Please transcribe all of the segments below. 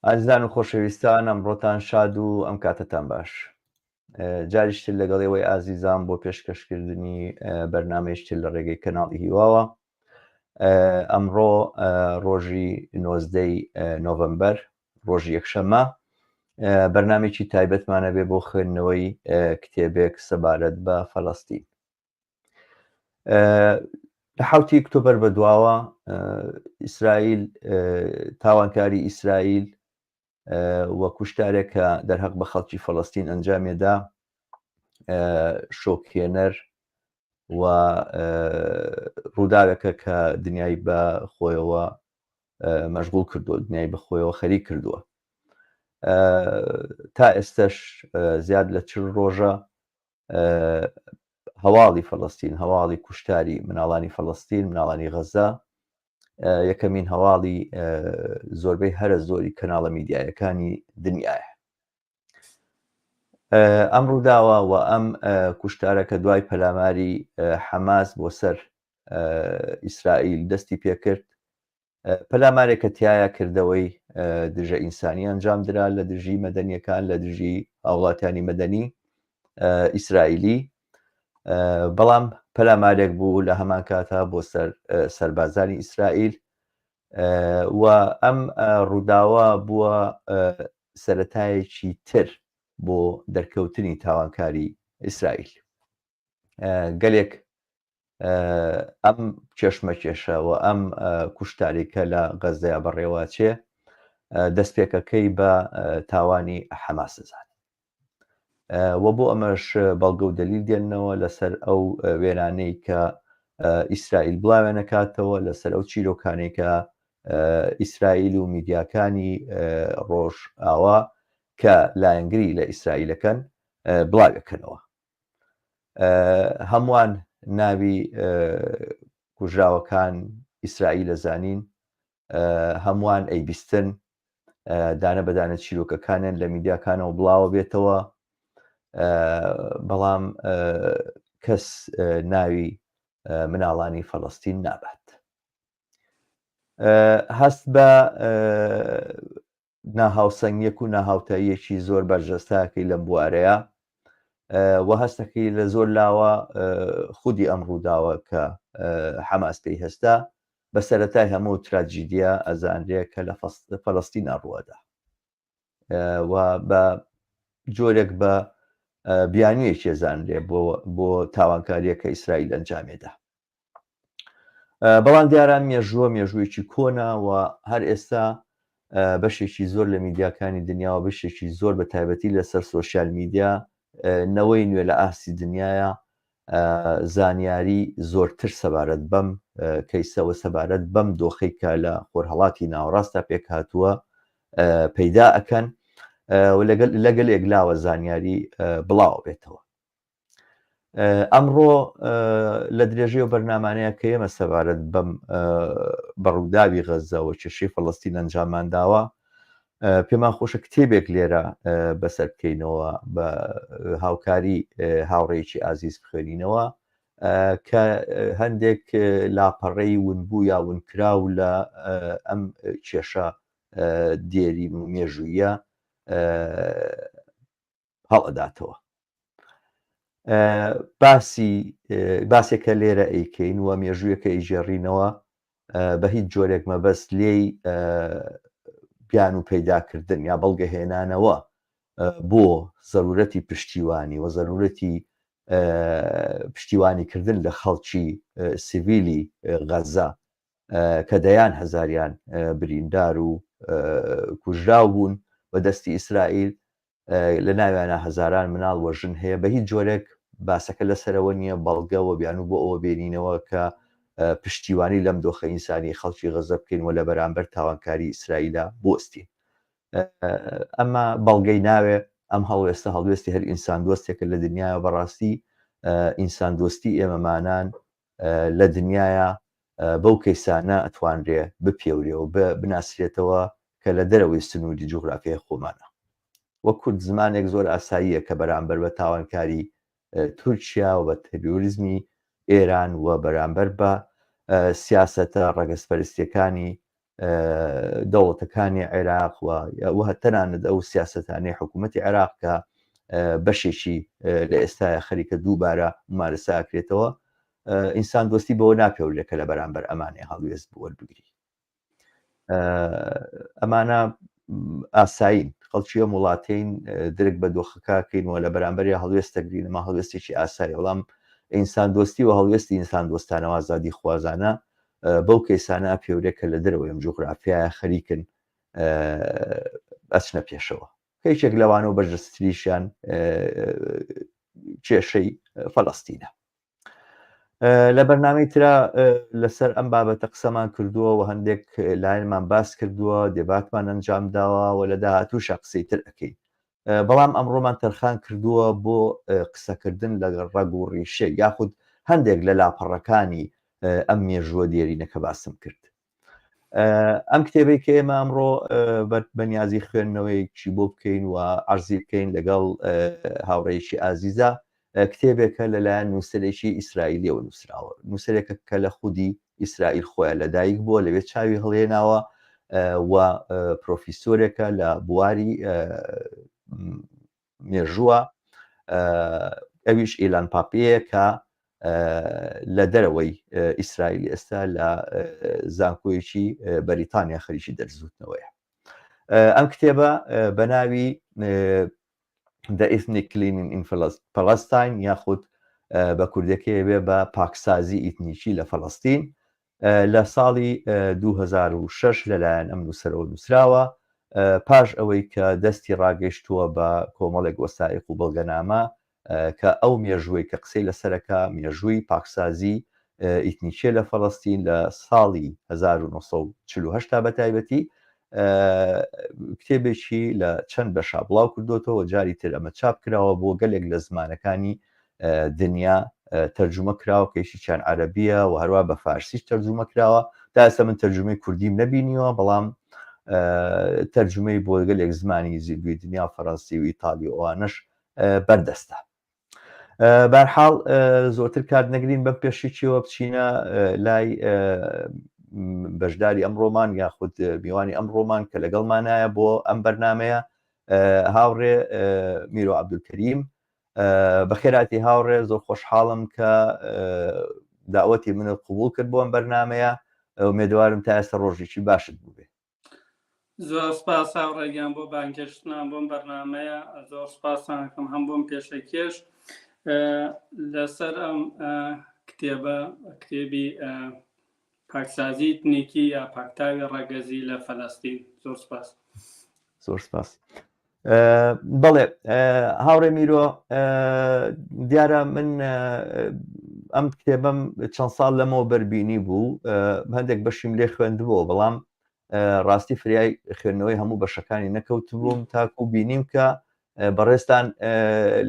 ئازیزان و خۆشەویستان، ئەمڕۆتان شاد و ئەم کاتتان باش. جاریشتر لەگەڵەوەی ئازیزان بۆ پێشکەشکردنی بەرنامەیەشتر لە ڕێگەی کەناڵی هیواوە. ئەمڕۆ ڕۆژی 19 نۆڤەمبەر، ڕۆژی یەکشەممە، بەرنامێکی تایبەتمانە بێ بۆ خوێندنەوەی کتێبێک سەبارەت بە فەڵەستین. لە 7 ئۆکتۆبەر بەدواوە ئیسرائیل، تاوانکاری ئیسرائیل وە کوشتارێک کە دەرهەق بە خەڵکی فەڵەستین ئەنجامێدا شۆکهێنەر و ڕووداوێکە کە دنیای بە خۆیەوە مەشغوڵ کردووە، دنیای بە خۆیەوە خەریک کردووە. تا ئێستش زیاد لە 40 ڕۆژە هەواڵی فەڵەستین، هەواڵی کوشتاری مناڵانی فەڵەستین، مناڵانی غەزە، یەکەمین هەواڵی زۆربەی هەرە زۆری کەناڵە میدیایەکانی دنیاە. ئەم ڕووداوە و ئەم کوشتارەکە دوای پەلاماری حەماس بۆ سەر ئیسرائیل دەستی پێکرد، پەلامارێکە تایە کردەوەی دژە ئینسانی ئەنجام درا لە دژی مەدەنیەکان، لە دژی هاوڵاتیانی مەدەنی ئیسرائیلی، بەڵام پەلامارێک بوو لە هەمان کاتا بۆ سەربازانی ئیسرائیل و ئەم ڕووداوە بووە سەرەتایەکی تر بۆ دەرکەوتنی تاوانکاری ئیسرائیل. گەلێک ئەم کێشمەکێشەوە ئەم کوشتاریکە لە غەزەیە بەڕێواچێ دەستپێکەکەی بە تاوانی حەماسەزان وە بۆ ئەمەش بەڵگە و دەلیل دێننەوە لەسەر ئەو وێرانەی کە ئیسرائیل بڵاوێ نەکاتەوە، لەسەر ئەو چیرۆکانەی کە ئیسرائیل و میدیاکانی ڕۆژ ئاوا کە لایەنگری لە ئیسرائیلەکەن بڵاوێکەنەوە. هەمووان ناوی کوژراوەکان ئیسرائیل ئەزانین، هەمووان ئەیبیستن، دانە بەدانە چیرۆکەکانیان لە میدیاکانەوە بڵاوە بێتەوە، بەڵام کەس ناوی مناڵانی فەڵەستین نابات. هەست بە ناهاوسەنگیەک و ناهاوتاییەکی زۆر بەرجەستاکەی لەم بوارەیە و هەستەکەی لە زۆر لاوە خودی ئەم ڕووداوە کە حەماس پێی هەستا بە سەرەتای هەموو تراجیدیا ئەزانرێت کە لە فەڵەستین ئەڕوەدا و بە جۆرێک بە بیانوویەکی ئەزانرێت بۆ تاوانکاریە کە ئیسرائیل ئەنجامێدا. بەڵام دیاران مێژوویەکی کۆنا و هەر ئێستا بەشێکی زۆر لە میدیاکانی دنیاوە، بەشێکی زۆر بە تایبەتی لەسەر سۆشیال میدیا، نەوەی نوێ لە ئاستی دنیاە زانیاری زۆرتر سەبارەت بەم کەیسەوە، سەبارەت بەم دۆخەی کە لە خۆرهەڵاتی ناوەڕاستە پێک هاتووە پەیدا ئەکەن و لەگەل ئێگلاوە زانیاری بڵاو بێتەوە. ئەمڕۆ لە درێژەی و بەرنامانەیە کە ئێمە سەبارەت بەم بەڕووداوی غەزەوە کێشەی فەڵەستین ئەنجامانداوە، پێمان خۆشە کتێبێک لێرە بەسەر بکەینەوە بە هاوکاری هاوڕێیەکی ئازیز بخوێنینەوە کە هەندێک لاپەڕەی ونبوو یا ونکراو لە ئەم کێشە دێری و مێژوویە هەڵئەداتەوە. باسێکە لێرە ئەیکەین و مێژوویەکە ئیژێڕینەوە بە هیچ جۆرێک مەبەست لێی بیان و پەیداکردن یا بەڵگەهێنانەوە بۆ زەرورەتی پشتیوانی و زەرورەتی پشتیوانیکردن لە خەڵکی سیڤیلی غەزە کە دەیان هەزاریان بریندار و کوژراو بوون بە دەستی ئیسرائیل، لە ناویانە هەزاران مناڵ وەژن هەیە. بە هیچ جۆرێک باسەکە لەسەرەوە نییە بەڵگەوە بیان و بۆ ئەوە بێنینەوە کە پشتیوانی لەم دۆخە ئینسانی خەڵکی غەزە بکەین و لە بەرامبەر تاوانکاری ئیسرائیلە بۆستین. ئەمە بەڵگەی ناوێ ئەم هەڵوێستە هەڵوێستی هەر ئینسان دۆستێکە لە دنیاە. بەڕاستی ئینسان دۆستی ئێمەمانان لە دنیاە بەو کەیسانە ئەتوانرێ بپێورێ و بناسرێتەوە کە لە دەرەوەی سنووری جوغرافیای خۆمانە. وە کورد زمانێک زۆر ئاساییە کە بەرامبەر بە تاوانکاری تورکیا و بە تەروریزمی ئێران و بەرامبەر بە سیاسەتە ڕەگەزپەرستیەکانی دەوڵەتەکانی عێراق و تەنانەت ئەو سیاسەتانەی حکوومەتی عێراق کە بەشێکی لە ئێستاە خەریکە دووبارە مارەساکرێتەوە ئینسان دۆستی بەوە ناپێورێکە لە بەرامبەر ئەمانەی هەڵوێست بوەربگری. ئەمانە ئاسایین خەڵکی ئەم وڵاتین درک بە دۆخەکەکەینەوە لە بەرامبەر هەڵوێستەگرین ئەمە هەڵوێستێکی ئاسایی وەڵام ئینسان دۆستی و هەڵوێستی ئینسان دۆستانەوە ئازادی خوازانە بەو کەیسانە پێورێکە لە دەرەوەی ئەم جوغرافیایە خەریکن ئەچنە پێشەوە. هیچێک لەوانەوە بەرجەستریشیان کێشەی فەڵەستینە. لە بەرنامەی ترا لەسەر ئەم بابەتە قسەمان کردووە و هەندێک لایەنمان باس کردووە، دێباتمان ئەنجام داوە و لە داهاتووشە قسەی تر ئەەکەین. بەڵام ئەمڕۆمان تەرخان کردووە بۆ قسەکردن لە ڕەگ و ڕیشە یاخود هەندێک لە لاپەڕەکانی ئەم مێژووە دێرینەکە باسم کرد. ئەم کتێبەی کە ئێمە ئەمڕۆ بەنیازی خوێندنەوەیکی بۆ بکەین و عەرزی بکەین لەگەڵ هاوڕێیەکی ئازیزە، کتێبێکە لەلایەن نووسەرێکی ئیسرائیلیەوە نووسراوە، نووسەرێکە کە لە خودی ئیسرائیل خۆیان لەدایک بووە لەوێ چاوی هەڵێناوە و پرۆفیسۆرێکە لە بواری مێژووە، ئەویش ئیلان پاپەیە کە لە دەرەوەی ئیسرائیل ئێستا لە زانکۆیەکی بەریتانیا خەریکی دەرزوتنەوەیە. ئەم کتێبە بە ناوی The Ethnic Cleaning in Palestine یاخود بە کوردەکەی بێ بە پاکسازی ئیتنیکی لە فەڵەستین لە ساڵی 2006 لەلایەن ئەم نووسەرەوە نووسراوە پاش ئەوەی کە دەستی ڕاگەیشتووە بە کۆمەڵێک وەسائق و بەڵگەنامە کە ئەو مێژووی کە قسەی لەسەرەکە مێژووی پاکسازی ئیتنیکیە لە فەڵەستین لە ساڵی 1948 بە تایبەتی کتێبێکی لە چەند بەشا بڵاو کردوتەوە جاری تر ئەمە چاپ کراوە بۆ گەلێک لە زمانەکانی دنیا تەرجمە کراوە کەیشیان عەرەبیە و هەروە بە فارسیش تەرجمە کراوە. تا ئێستا من تەرجمەی کوردیم نەبینیوە بەڵام تەرجمەی بۆ گەلێک زمانی زیدوی دنیا فەڕەنسی و ئیتالی ئەوانش بەردەستە. بەرحاڵ زۆرتر کات نەگرین بەم پێشێکیەوە بچینە لای بەشداری ئەمڕۆمان یاخود میوانی ئەمڕۆمان کە لەگەڵمانایە بۆ ئەم بەرنمەیە هاوڕێ میرۆ عەبدولکەریم. بەخێراتی هاوڕێ، زۆر خۆشحاڵم کە داوەتی منت قبول کرد بۆ ئەم بەرنمەیە و مێدوارم تا ئێستا ڕۆژێکی باشت بووبێ. زۆر سپاس هاوڕێگیان بۆ بانگەشتنان بۆم بەرنمەیە، زۆر سپاسانەکەم هەم بۆم پێشەکێش لەسەر ئەم کتێبە کتێبی پاکسازی ئیتنیکی یا پاکتاوی ڕەگەزی لە فەلەستین. زۆر سپاس. زۆر سپاس. بەڵێ هاوڕێ میرۆ، دیارە من ئەم کتێبەم چەند ساڵ لەمەوە بەربینی بوو، هەندێک بەشیم لێ خوێندبووە بەڵام ڕاستی فریای خوێندنەوەی هەموو بەشەکانی نەکەوت بووم تاکو بینیم کە بەڕێستان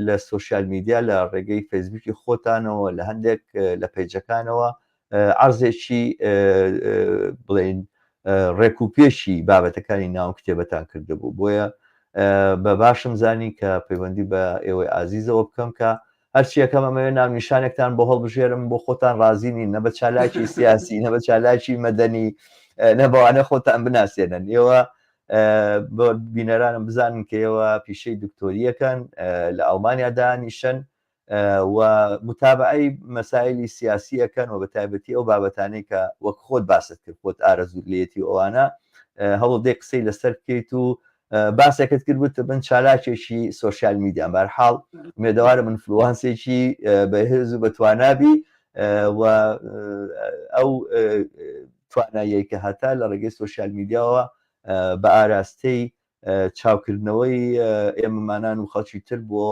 لە سوۆسیال میدیا لە ڕێگەی فەیسبووکی خۆتانەوە لە هەندێک لە پەیجەکانەوە عەرزێکی بڵێن ڕێکوپێشی بابەتەکانی ناو کتێبەتان کردبوو، بۆیە بە باشم زانی کە پەیوەندی بە ئێوەی ئازیزەوە بکەم کە هەرچیەکەم ئەمەوێ ناونیشانێکتان بۆ هەڵبژێرم بۆ خۆتان ڕازینین، نە بە چالاکی سیاسی نە بە چالاکی مەدەنی نەبوانە خۆتان بناسیێنن. ئێوە بۆ بینەرانم بزانن کە ئێوە پیشەی دکتۆریەکەن لە ئەڵمانیا دانیشن و متابعەی مەسائلی سیاسیەکەن و بە تایبەتی ئەو بابەتانەی کە وەک خۆت باست کرد خۆت ئارەزوولێتی ئەوانە هەوڵدێ قسەی لەسەر بکەیت و باسێکت کرد بوو بن چالاکێکی سوۆسیال میدیان. بەرحاڵ مێدەوارم ئینفلوانسێکی بەهێز و بەتوانابی و ئەو تواناییەی کە هەتا لە ڕێگەی سوۆسیال میدیاوە بە ئاراستەی چاوکردنەوەی ئێمەمانان و خەڵکی تر بۆ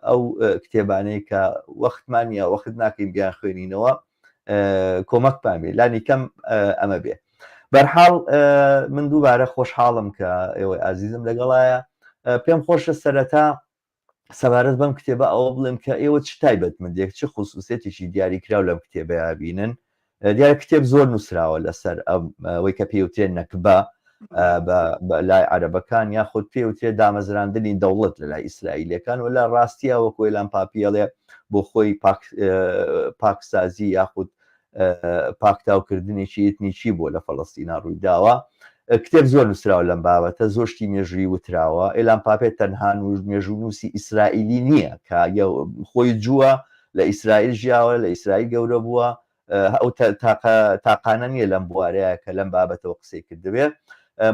ئەو کتێبانەی کە وەختمان یا وەخت ناکەین بیان خوێنینەوە کۆمەکمان بێ لانی کەم ئەمە بێ. بەرحاڵ من دووبارە خۆشحاڵم کە ئێوەی ئازیزم لەگەڵایە. پێم خۆشە سەرەتا سەبارەت بەم کتێبە ئەوە بڵێم کە ئێوە چ تایبەتمەندێک چ خصوصێتێکی دیاریکراو لەم کتێبەیە بینن. دیارە کتێب زۆر نووسراوە لەسەر ئەوەی کە پێوترێن نەکبە بە لای عەرەبەکان یاخود پێوترێت دامەزراندنی دەوڵەت لە لای ئیسرائیلەکان و لە ڕاستیە وەکو ئێلان پاپیەڵێ بۆ خۆی پاکسازی یاخود پاکتاوکردنێکی ئێتنیکی بۆ لە فەڵەستینا ڕوویداوە. کتێب زۆر نووسراوە لەم بابەتە، زۆر شتی مێژووی وتراوە. ئێلان پاپێت تەنها مێژوو نووسی ئیسرائیلی نییە کە خۆی جووە لە ئیسرائیل ژیاوە، لە ئیسرائیل گەورە بووە، ئەو تاقانە نییە لەم بوارەیە کە لەم بابەتەوە قسەی کردبێت.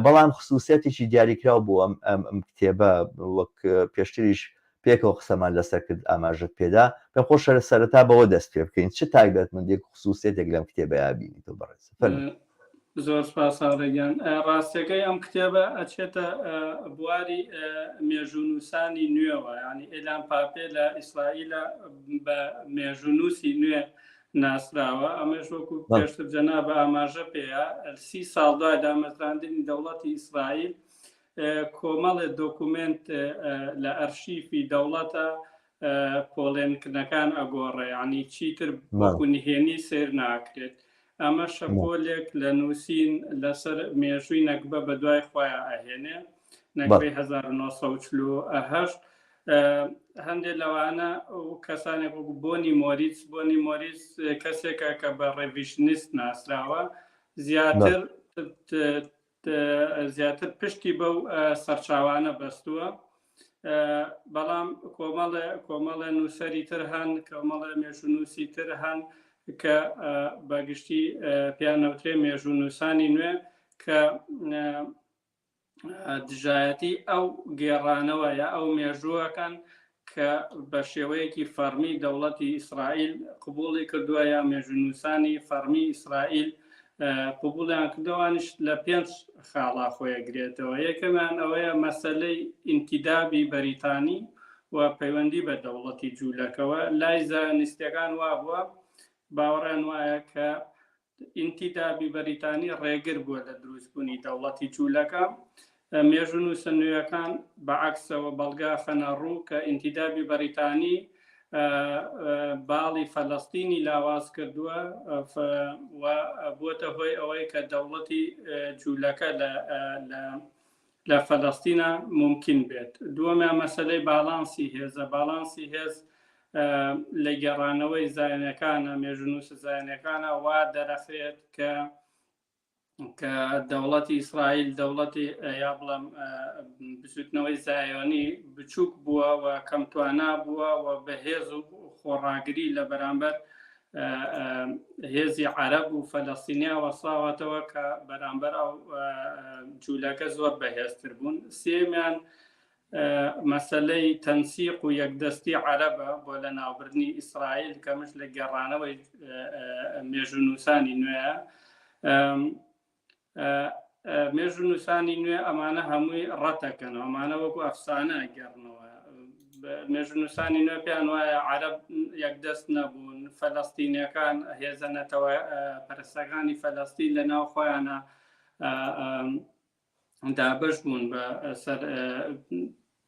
بەڵام خصوصیاتێکی دیاریکراو بوو ئەم کتێبە، وەک پێشتریش پێکەوە قسەمان لەسەر کرد ئاماژت پێدا. پێم خۆشە سەرەتا بەوە دەست پێ بکەین چ تایبەتمەندێک خصوصیاتێک لەم کتێبەیە بینیتۆ بەڕێز؟ زۆر سپاس هاوڕێگیان. ڕاستیەکەی ئەم کتێبە ئەچێتە بواری مێژوونووسانی نوێەوە، ینی ئێلان پاپێ لە ئیسرائیلە بە مێژوونووسی نوێ ناسراوە. ئەمەش وەکو پێشتر جەناب ئاماژە پێەیە 30 ساڵ دوای دامەزراندنی دەوڵەتی ئیسرائیل کۆمەڵێ دۆکومنت لە ئەرشیفی دەوڵەتە پۆڵێنکردنەکان ئەگۆڕێ، ینی چیتر وەکو نهێنی سیر ناکرێت. ئەمە شەپۆلێک لە نووسین لەسەر مێژووی نەکبە بە دوای خۆیان ئەهێنێ، نەکبەی 1948. هەندێک لەوانە کەسانێک وەکو بۆنی مۆریس کەسێکە کە بە ڕێڤیژنیست ناسراوە، زیاتر پشتی بەو سەرچاوانە بەستووە. بەڵام کۆمەڵە نووسەری تر هەن، کۆمەڵە مێژوونووسی تر هەن کە بەگشتی پیانەوترێ مێژوونووسانی نوێ کە دژایەتی ئەو گێڕانەوە یا ئەو مێژووەکان کە بە شێوەیەکی فەرمی دەوڵەتی ئیسرائیل قبوڵی کردووە، یا مێژوونووسانی فەرمی ئیسرائیل قبوڵیان کردوانش لە 5 خاڵا خۆیەگرێتەوە. یەکەمان ئەوەیە مەسەلەی ئینتیدابی بەریتانی و پەیوەندی بە دەوڵەتی جوولەکەوە. لای زانستیەکان وا بووە باوەڕیان وایە کە ئینتیدابی بەریتانی ڕێگر بووە لە دروستبوونی دەوڵەتی جوولەکە. مێژوونووسە نوێیەکان بەعکسەوە بەڵگا خەنە ڕوو کە ئینتیدابی بەریتانی باڵی فەلەستینی لاواز کردووە و بووەتە هۆی ئەوەی کە دەوڵەتی جوولەکە لە فەلەستینە ممکن بێت. دووەمیان مەسەلەی باڵانسی هێزە. باڵانسی هێز لە گێڕانەوەی زایەنەکانە، مێژوونووسە زایەنەکانە وا دەرەخێت کە دەوڵەتی ئیسرائیل دەوڵەتی یا بڵێم بسووتنەوەی زایۆنی بچووک بووە و کەمتوانە بووە و بە هێز و خۆڕاگری لە بەرامبەر هێزی عەرەب و فەلەستینیا وەساوەتەوە کە بەرامبەر ئەو جوولەکە زۆر بەهێزتر بوون. سێمیان مەسەلەی تەنسیق و یەکدەستی عەرەبە بۆ لە ناوبردنی ئیسرائیل کە مش لە گێڕانەوەی مێژوونووسانی نوێیە. مێژوونووسانی نوێ ئەمانە هەمووی ڕەتەکەن، ئەمانە وەکو ئەفسانە گەڕنەوە. مێژوونووسانی نوێ پێیان وایە عەرەب یەکدەست نەبوون، فەلەستینیەکان هێزەنەتەوە پەرستەکانی فەلەستین لە ناو خۆیانە دابش بوون بە سەر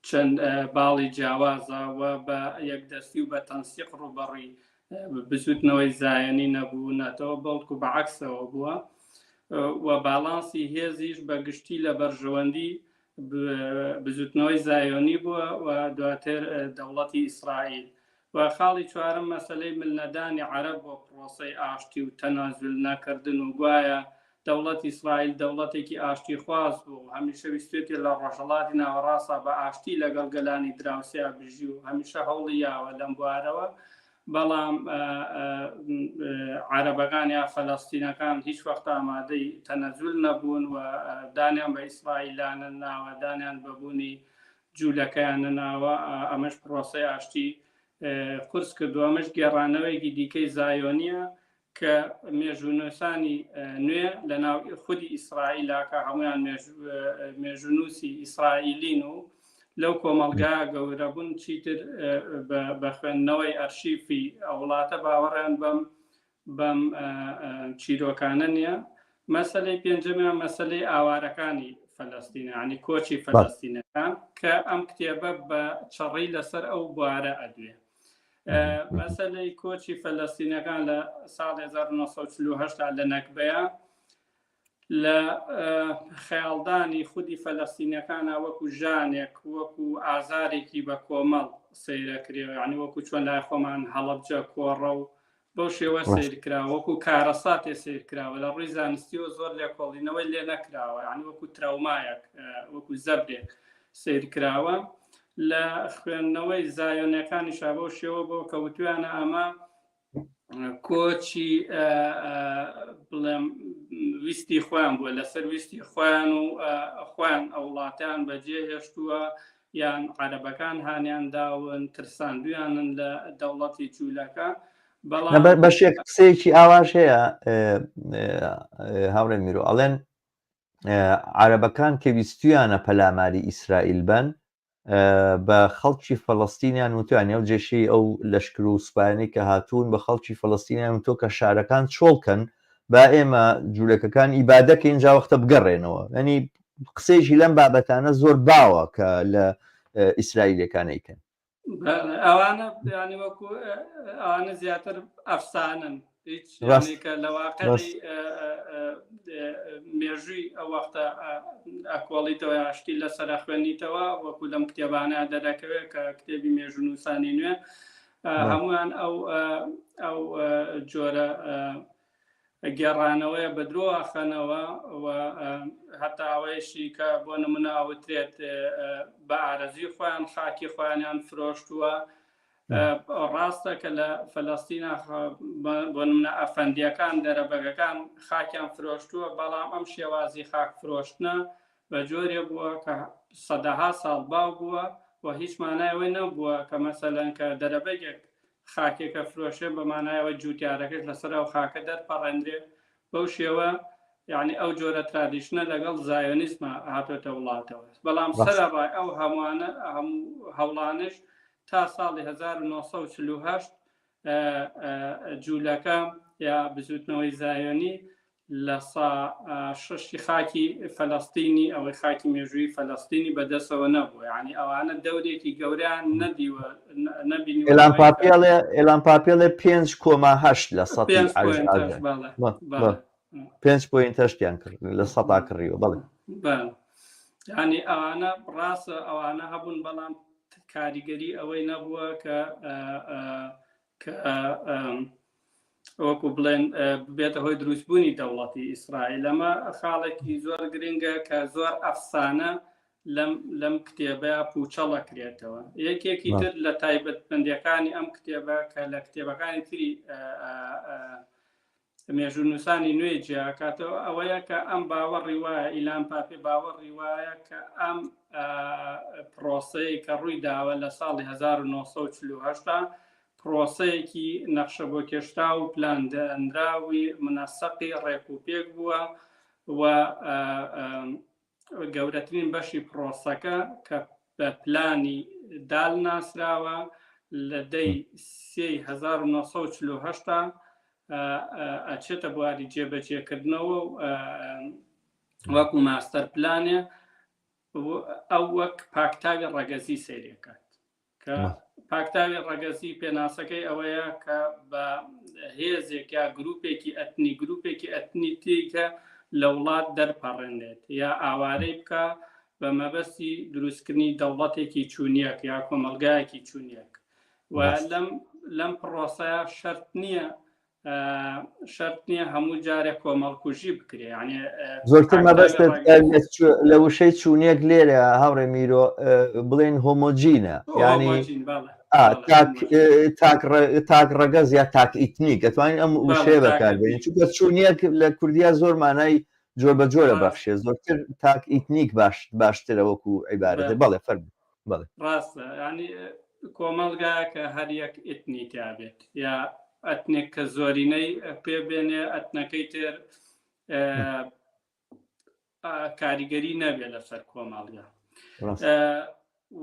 چەند باڵی جیاوازە و بە یەکدەستی و بە تەنسیق ڕوبەڕی بسووتنەوەی زایەنی نەبوونەتەوە، بەڵکو بەعکسەوە بووە. و باڵانسی هێزیش بەگشتی لە بەرژەوەندی بزوتنەوەی زایۆنی بووە و دواتر دەوڵەتی ئیسرائیل. و خاڵی چوارم مەسەلەی ملنەدانی عەرەب بۆ پرۆسەی ئاشتی و تەنازل نەکردن و گوایە دەوڵەتی ئیسرائیل دەوڵەتێکی ئاشتی خواز بوو، هەمیشە ویستێتی لە ڕۆژهەڵاتی ناوەڕاستە بە ئاشتی لەگەڵ گەلانی دراوسیا بژی و هەمیشە هەوڵی یاوە لەم بوارەوە. بەڵام عەرەبەکان یا فەلەستینەکان هیچ وەخت ئامادەی تەنەزول نەبوون و دانیان بە ئیسرائیلانە ناوە، دانیان بەبوونی جوولەکەیانە ناوە. ئەمەش پرۆسەی ئاشتی قورس کردووە. ئەمەش گێڕانەوەیەکی دیکەی زایۆنیە کە مێژوونووسانی نوێ لە ناو خودی ئیسرائیلە کە هەمویان مێژوونووسی ئیسرائیلین و لەو کۆمەلگا گەورە بوون چیتر بە خوێندنەوەی ئەرشیفی وڵاتە باوەڕیان بەم چیرۆکانە نییە. مەسەلەی پێنجەمیان مەسەلەی ئاوارەکانی فەلەستینە، ینی کۆچی فەلەستینەکان کە ئەم کتێبە بە چڕی لەسەر ئەو بوارە ئەدوێ. مەسەلەی کۆچی فەلەستینەکان لە ساڵ 1948 لە نەکبەیە لە خەیاڵدانی خودی فەلەستینەکانە وەکو ژانێک، وەکو ئازارێکی بە کۆمەڵ سەیرەکرێەوە، ینی وەکو چۆن لای خۆمان هەڵەبجە کۆڕە و بەو شێوە سیرکراوە وەکو کارەساتێ سیرکراوە لە ڕووی زانستیەوە زۆر لێکۆڵینەوەی لێ نەکراوە یعنی وەکو تراومایەک وەکو زەبرێک سیرکراوە لە خوێندنەوەی زایۆنیەکانی شابە شێوە بۆ کەوتویانە ئەمە کۆچی بڵێم ویستی خۆیان بووە لەسەر ویستی خۆیان و خۆیان ئەو وڵاتیان بەجێ هێشتووە یان عەرەبەکان هانیان داون ترساندویانن لە دەوڵەتی جوولەکە بەشێک قسەیەکی ئاواش هەیە هاوڕێ میرۆ ئەڵێن عەرەبەکان کە ویستویانە پەلاماری ئیسرائیل بن بە خەڵکی فەڵەستینیان وتوان ئەو جێشەی ئەو لەشکر و سوپایانەی کە هاتوون بە خەڵکی فەڵەستینیان تۆ کە شارەکان چۆڵکەن با ئێمە جوولەکەکان ئیبادەکە اینجا وەختە بگەڕێنەوە ئەنی قسەیەکی لەم بابەتانە زۆر باوە کە لە ئیسرائیلەکانەیکەن ئەوانە ینی وەکو ئەوانە زیاتر ئەفسانن هیچ کە لە واقعی مێژووی ئەو وەختە ئەکۆڵیتەوە ئاشتی لەسەر خوێنیتەوە وەکو لەم کتێبانە دەرەکەوێت کە کتێبی مێژوو نووسانی نوێ هەمویان ئەو جۆرە گێڕانەوەی بە درۆ ئەخەنەوە و هەتا ئەوەیشی کە بۆ نمونە ئەوترێت بە ئارەزی خۆیان خاکی خۆیانیان فرۆشتووە ڕاستە کە لە فەلەستینە بۆ نمونە ئەفەندیەکان دەرەبەگەکان خاکیان فرۆشتووە بەڵام ئەم شێوازی خاک فرۆشتنە بە جۆرێ بووە کە سەدەها ساڵ باو بووە و هیچ مانایەوەی نەبووە کە مەسەلەن کە دەرەبەگێک خاکێکە فرۆشێ بەمانایەوە جووتیارەکەش لەسەر ئەو خاکە دەرپەڕێنرێ بەو شێوە یعنی ئەو جۆرە ترادیشنە لەگەڵ زایۆنیزمە هاتوێتە وڵاتەوە بەڵام سەرەڕای ئەو هەمووانە هەموو هەوڵانش تا ساڵی 1948 جوولەکە یا بزوتنەوەی زایۆنی لە شەشی خاکی فەلەستینی ئەوەی خاکی مێژووی فەلەستینی بەدەستەوە نەبووە یعنی ئەوانە دەورێکی گەوریان نەدیوە نەبینی ئێلان پاپێڵێ 5.8 لە 5.8 کرد لە سەدا کڕیوە بەڵێ ینی ئەوانە ڕاستە ئەوانە هەبوون بەڵام کاریگەری ئەوەی نەبووە کە وەکو بڵێن بێتە هۆی دروستبوونی دەوڵەتی ئیسرائیل ئەمە خاڵێکی زۆر گرنگە کە زۆر ئەفسانە لەم کتێبەیە پوچەڵەکرێتەوە یەکێکی تر لە تایبەتمەندیەکانی ئەم کتێبە کە لە کتێبەکانی تری مێژوو نووسانی نوێی جیاکاتەوە ئەوەیە کە ئەم باوەڕی وایە ئیلان پاپی باوەڕی وایە کە ئەم پرۆسەیە کە ڕووی داوە لە ساڵی 1948 پرۆسەیەکی نەخشە بۆ کێشتا و پلاندەنراوی منەسەقی ڕێکوپێک بووە و گەورەترین بەشی پرۆسەکە کە بە پلانی دال ناسراوە لە دەی 1948 ئەچێتە بواری جێبەجێکردنەوە وەکو ماستەر پلانێ ئەو وەک پاکتاوی ڕەگەزی سەیرێکات کە پاکتاوی ڕەگەزی پێناسەکەی ئەوەیە کە بە هێزێک یا گروپێکی ئەتنیتیکە لە وڵات دەرپەڕێنێت یا ئاوارەی بکە بە مەبەستی دروستکردنی دەوڵەتێکی چوونیەک یا کۆمەلگایەکی چوونیەک و لەم پرۆسەیە شەرت نییە هەموو جارێک کۆمەڵکوژی بکرێ ینی زۆرتر مەبەست لە وشەی چوونیەک لێرە هاوڕێ میرۆ بڵێن هۆمۆجینە ینی تاک ڕەگەز یا تاک ئیتنیک دەتوانین ئەم وشەیە بەکاربێنین چونکە چوونیەک لە کوردیا زۆر مانای جۆر بە جۆرە بەخشێ زۆرتر تاک ئیتنیک باشترە وەکو عیبارەتە بەڵێ فەرموو بەڵێ ڕاستە ینی کۆمەڵگایە کە هەر یەک ئیتنی تابێت یا ئەتنێک کە زۆرینەی پێبێنێ ئەتنەکەی تر کاریگەری نەبێت لەسەر کۆمەڵگا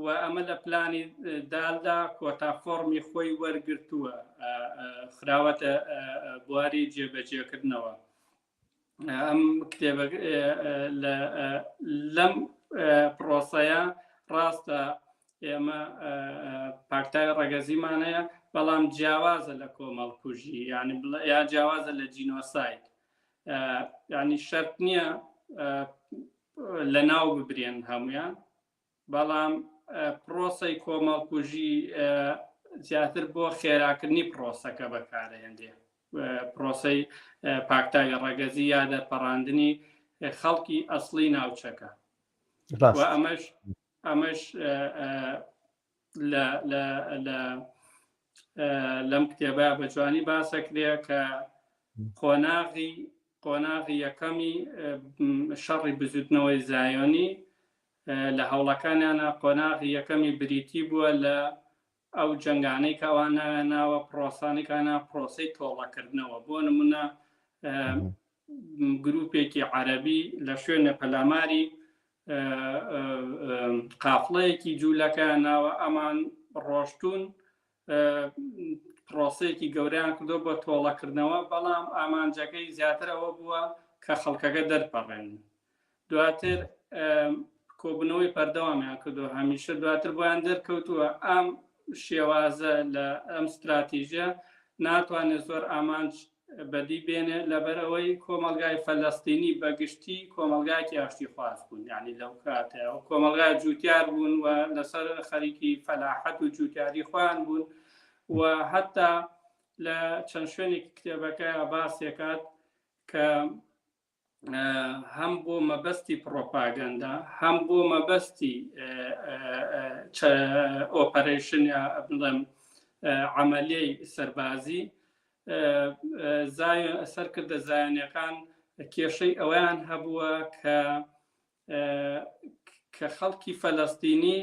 و ئەمە لە پلانی دالدا کۆتا فۆرمی خۆی وەرگرتووە خراوەتە بواری جێبەجێکردنەوە ئەم کتێبە لەم پرۆسەیە ڕاستە ئێمە پاکتاوی ڕەگەزیمانەیە بەڵام جیاوازە لە کۆمەڵکوژی یا جیاوازە لە جینۆساید ینی شەرت نییە لە ناو ببرێن هەمویان بەڵام پرۆسەی کۆمەڵکوژی زیاتر بۆ خێراکردنی پرۆسەکە بەکارهێندێ، پرۆسەی پاکتاوی ڕێگەزی یا دەرپەڕاندنی خەڵکی ئەسڵی ناوچەکە. ئەمەش لەم کتێبە بە جوانی باسەکرێ کە قۆناغی یەکەمی شەڕی بزوتنەوەی زایۆنی لە هەوڵەکانیانە قۆناغی یەکەمی بریتی بووە لە ئەو جەنگانەی کەوان ناوە پرۆسانێکانە پرۆسەی تۆڵەکردنەوە. بۆ نمونە گروپێکی عەرەبی لە شوێنە پەلاماری قافڵەیەکی جوولەکە ناوە ئەمان ڕۆشتون پرۆسەیەکی گەوریان کردو بۆ تۆڵەکردنەوە، بەڵام ئامانجەکەی زیاتر ئەوە بووە کە خەڵکەکە دەرپەڕێن. دواتر کۆبنەوەی پەردەوامیان کردو، هەمیشە دواتر بۆیان دەرکەوتووە ئەم شێوازە لە ئەم استراتیژە ناتوانێت زۆر ئامانج بەدی بێنێ لەبەرەوەی کۆمەلگای فەلەستینی بەگشتی کۆمەلگایکی ئاشتی خواز بوون، یعنی لەو کاتەوە کۆمەلگای جووتیار بوون و لەسەر خەریکی فەلاحەت و جووتیاری خۆیان بوون و هەتا لە چەند شوێنێکی کتێبەکە باسێکات کە هەم بۆ مەبەستی پرۆپاگەندا هەم بۆ مەبەستی ئۆپەرێشن یا بڵێم عەمەلیەی سەربازی سەرکردە زایۆنیەکان کێشەی ئەویان هەبووە کە خەڵکی فەلەستینی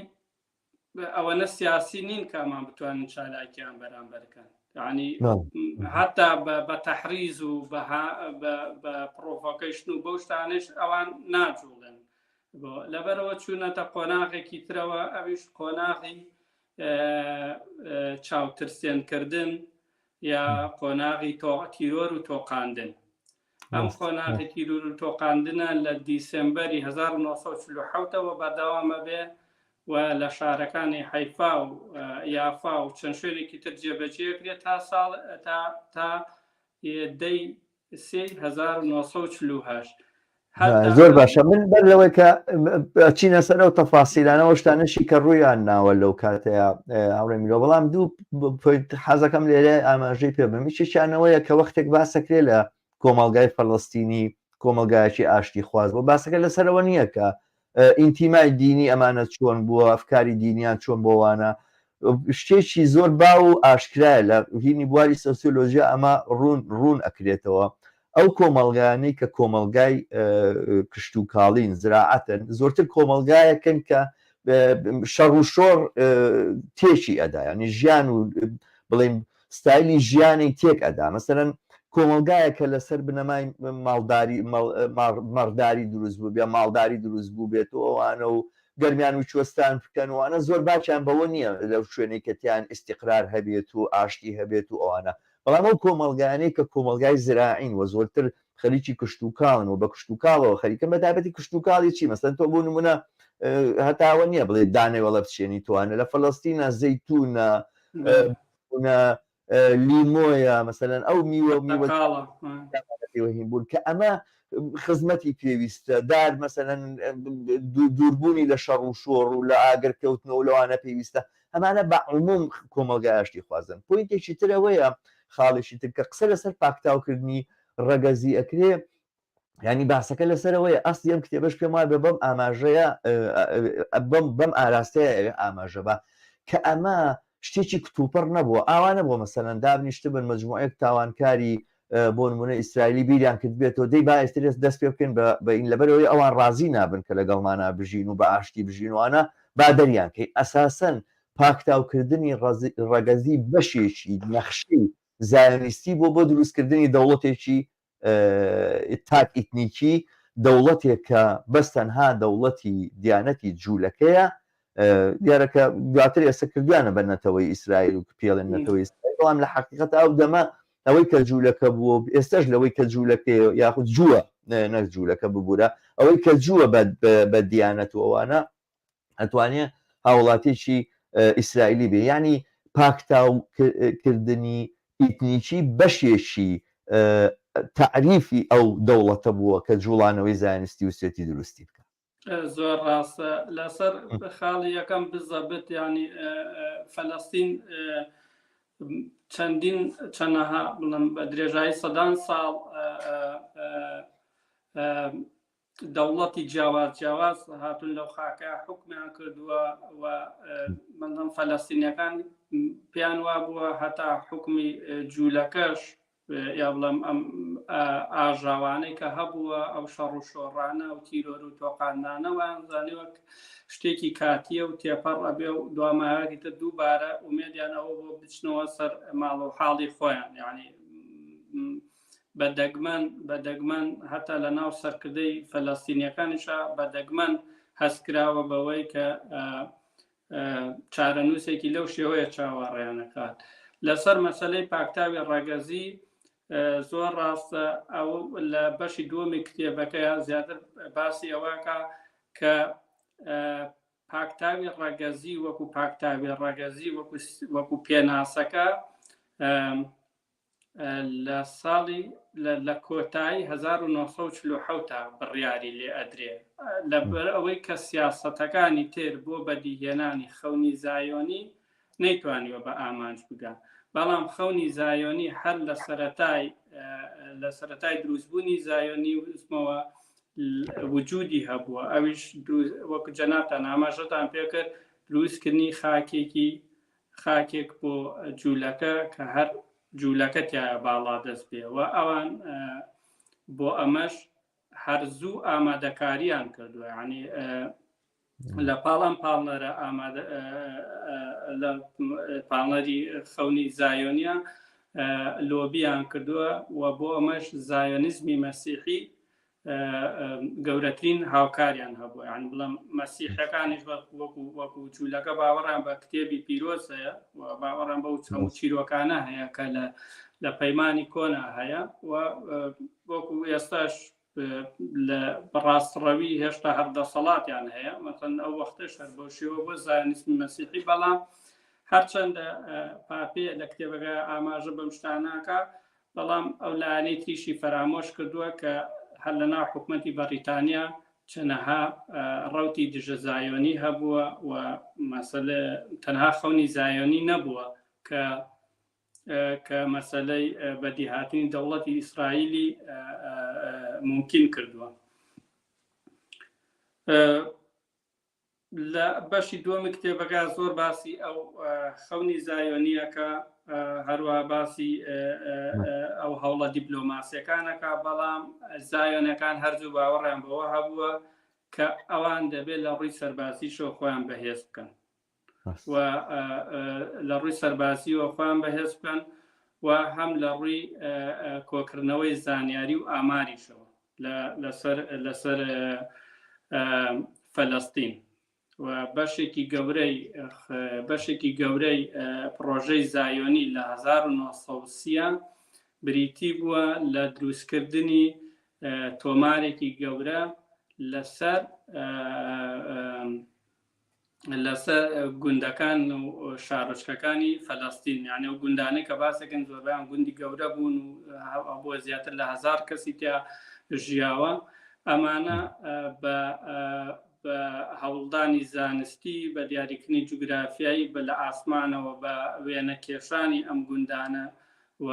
ئەوەنە سیاسی نین کامان بتوانن چالاکیان بەرامبەرکەن، یعنی حتا بە تەحریز و بە پرۆڤۆکەیشن و بەو شتانش ئەوان ناجوڵن. لەبەرەوە چوونەتە قۆناغێکی ترەوە، ئەویش قۆناغی چاوترسێنکردن یا قۆناغی تیرۆر و تۆقاندن. ئەم قۆناغی تیرۆر و تۆقاندنە لە دیسێمبەری 1947ەوە بەردەوامە بێ و لە شارەکانی حەیفا و یافا و چەند شوێنێکی تر جێبەجێکرێت تا دەی 1948. زۆر باشە. من بەر لەوەی کە چینە سەر ئەو تەفاسیلانەوە شتانەشی کە ڕوویان ناوە لەو کاتەیە هاوڕێ میرۆ، بەڵام دوو حەزەکەم لێرە ئاماژەی پێ بم. یەکێکیانەوەیە کە وەختێک باسەکرێ لە کۆمەلگای فەڵەستینی کۆمەلگایەکی ئاشتی خواز بۆ باسەکە لەسەرەوە نییە کە ئینتیمای دینی ئەمانە چۆن بووە، ئەفکاری دینیان چۆن بۆوانە. شتێکی زۆر باو و ئاشکرایە لە هینی بواری سۆسیۆلۆژیا ئەمە ڕوون ئەکرێتەوە. ئەو کۆمەلگایانەی کە کۆمەلگای کشت و کاڵین زراعەتن زۆرتر کۆمەلگایەکەن کە شەڕ و شۆڕ تێکی ئەدا، ینی ژیان و بڵێم ستایلی ژیانی تێک ئەدا. مەسەرەن کۆمەلگایەکە لەسەر بنەمای مەڕداری دروست بوو بێ، ماڵداری دروست بوو بێت و ئەوانە و گەرمیان و چوەستان بکەنوانە زۆر باچیان بەوە نییە لەو شوێنێک کەتیان ئیستیقرار هەبێت و ئاشتی هەبێت و ئەوانە. بەڵام ئەو کۆمەلگانەی کە کۆمەلگای زراعین و زۆرتر خەریکی کشت و کاڵن و بە کشت و کاڵەوە خەریکن، بەتابەتی کشت و کاڵی چی مەسەن تۆ بوو نمونە هەتاوە نییە بڵێ دانەی وەڵە بچێنی توانە لە فەڵەستینە زەیتونە لیمۆیە مەسەلەن ئەو میوەهین بوون کە ئەمە خزمەتی پێویستە دار مەسەلەن دووربوونی لە شەڕ و شۆڕ و لە ئاگرکەوتنەوە لەوانە پێویستە، ئەمانە بە عموم کۆمەلگای ئاشتی خوازن. پۆینتێکی ترەوەیە خاڵێکی تر کە قسە لەسەر پاکتاوکردنی ڕەگەزی ئەکرێ، ینی باسەکە لەسەرەوەیە ئەسڵی ئەم کتێبەش پێم وایە بەم ئاماژەیە بەم ئاراستەیە ئاماژە بە کە ئەمە شتێکی کتوپەر نەبووە، ئاوانە بۆ مەسەلەن دابنیشتە بن مەجموعەیەک تاوانکاری بۆ نمونە ئیسرائیلی بیریان کرد بێتەوە دەی با ئێسترێت دەست پێ بکەن بە ئین لەبەرەوەی ئەوان ڕازی نابن کە لەگەڵمانە بژین و بە ئاشتی بژینوانە با دەریان کەی. ئەساسەن پاکتاوکردنی ڕەگەزی بەشێکی نەخشەی زایۆنیستی بۆ دروستکردنی دەوڵەتێکی تاک ئیتنیکی، دەوڵەتێک کە بەس تەنها دەوڵەتی دیانەتی جوولەکەیە. دیارەکە دواتر ئێستا بە نەتەوەی ئیسرائیل و پێڵێن نەتەوەی ئیسرائیل، بەڵام لە حەقیقەت ئەو دەمە ئەوەی کە جوولەکە بووە ئێستاش لەوەی کە جوولەکەی یاخود جووە نەک جوولەکە ببوورە، ئەوەی کە جووە بە دیانەت و ئەوانە ئەتوانێت هاوڵاتێکی ئیسرائیلی بێ. ینی پاکتاوکردنی ئیتنیکی بەشێکی تعریفی ئەو دەوڵەتە بووە کە جوڵانەوەی زایۆنیستی وسێتی دروستی بکە. زۆر ڕاستە لەسەر خاڵی یەکەم بزەبێت ینی فەلەستین چەندەها بڵم بە درێژایی سەدان ساڵ دەوڵەتی جیاواز هاتون لەو خاکە حکمیان کردووە و مندڵ فەلەستینیەکان پێیان وا بووە هەتا حکمی جوولەکەش یا بڵم ئەم ئاژاوانەی کە هەبووە ئەو شەڕ و شۆڕانە و تیرۆر و تۆقاندانەوەیان زانی وەک شتێکی کاتیە و تێپەڕ ئەبێ و دوامایەکیتر دووبارە ئومێدیان ئەوە بۆ بچنەوە سەر ماڵ و حاڵی خۆیان یعنی بەدەگمەن هەتا لە ناو سەرکردەی فەلەستینیەکانیشە بەدەگمەن هەستکراوە بەوەی کە چارەنووسێکی لەو شێوەیە چاوەڕێیانەکات لەسەر مەسەلەی پاکتاوی ڕەگەزی زۆر ڕاستە ئەو لە بەشی دووەمی کتێبەکەیە زیاتر باسی ئەوەکە کە پاکتاوی ڕەگەزی وەکو پاکتاوی ڕەگەزی وەکو پێناسەکە لە ساڵی لە کۆتایی 1947 بڕیاری لێ ئەدرێ لەبەر ئەوەی کە سیاسەتەکانی تر بۆ بەدیهێنانی خەونی زایۆنی نەیتوانیوە بە ئامانج بگە بەڵام خەونی زایۆنی هەر لە سەرەتای دروستبوونی زایۆنی وزمەوە وجودی هەبووە ئەویش وەکو جەنابتان ئاماژەتان پێکرد دروستکردنی خاکێک بۆ جوولەکە کە هەر جوولەکە تایە باڵا دەست بێەوە ئەوان بۆ ئەمەش هەرزوو ئامادەکاریان کردووە ینی لە پاڵام پاڵنەرە لە پاڵنەری خەونی زایۆنیە لۆبیان کردووە و بۆ ئەمەش زایۆنیزمی مەسیحی گەورەترین هاوکاریان هەبووە یان بڵم مەسیحەکانیش وەکو جوولەکە باوەڕیان بە کتێبی پیرۆز هەیە و باوەڕیان بەو هەموو چیرۆکانە هەیە کە لە پەیمانی کۆنا هەیە و وەکو ئێستاش لە بەڕاستڕەوی هێشتا هەردەسەڵاتیان هەیە مەسەن ئەو وەختەش هەر بۆ شێوە بۆ زایۆنیزمی مەسیحی بەڵام هەرچەندە پاپێ لە کتێبەکە ئاماژە بەم شتاناکە بەڵام ئەو لایەنەی تریشی فەرامۆش کردووە کە هەر لەناو حکومەتی بەریتانیا چەنەها ڕەوتی دژە زایۆنی هەبووە و مەسەلە تەنها خەونی زایۆنی نەبووە کە مەسەلەی بەدیهاتنی دەوڵەتی ئیسرائیلی ممکن کردووە لە بەشی دووەمی کتێبەکە زۆر باسی ئەو خەونی زایۆنیەکە هەروە باسی ئەو هەوڵە دیپلۆماسیەکانەکە بەڵام زایۆنەکان هەرزوو باوەڕیان بەوە هەبووە کە ئەوان دەبێت لە ڕووی سەربازیشەوە خۆیان بەهێز بکەن و لە ڕووی سەربازیەوە خۆیان بەهێز بکەن و هەم لە ڕووی کۆکردنەوەی زانیاری و ئاماریشەوە لەسەر فەلەستین و بەشێکی گەورەی پرۆژەی زایۆنی لە 1930 بریتی بووە لە دروستکردنی تۆمارێکی گەورە لەسەر گوندەکان و شارۆچکەکانی فەلەستین یعنی و گوندانەی کە باسەکەن زۆربیان گوندی گەورە بوون و بۆ زیاتر لە 1000 کەسی تیا ژیاوە ئەمانە بە هەوڵدانی زانستی بە دیاریکردنی جوگرافیایی بە لە ئاسمانەوە بە وێنە کێشانی ئەم گوندانە و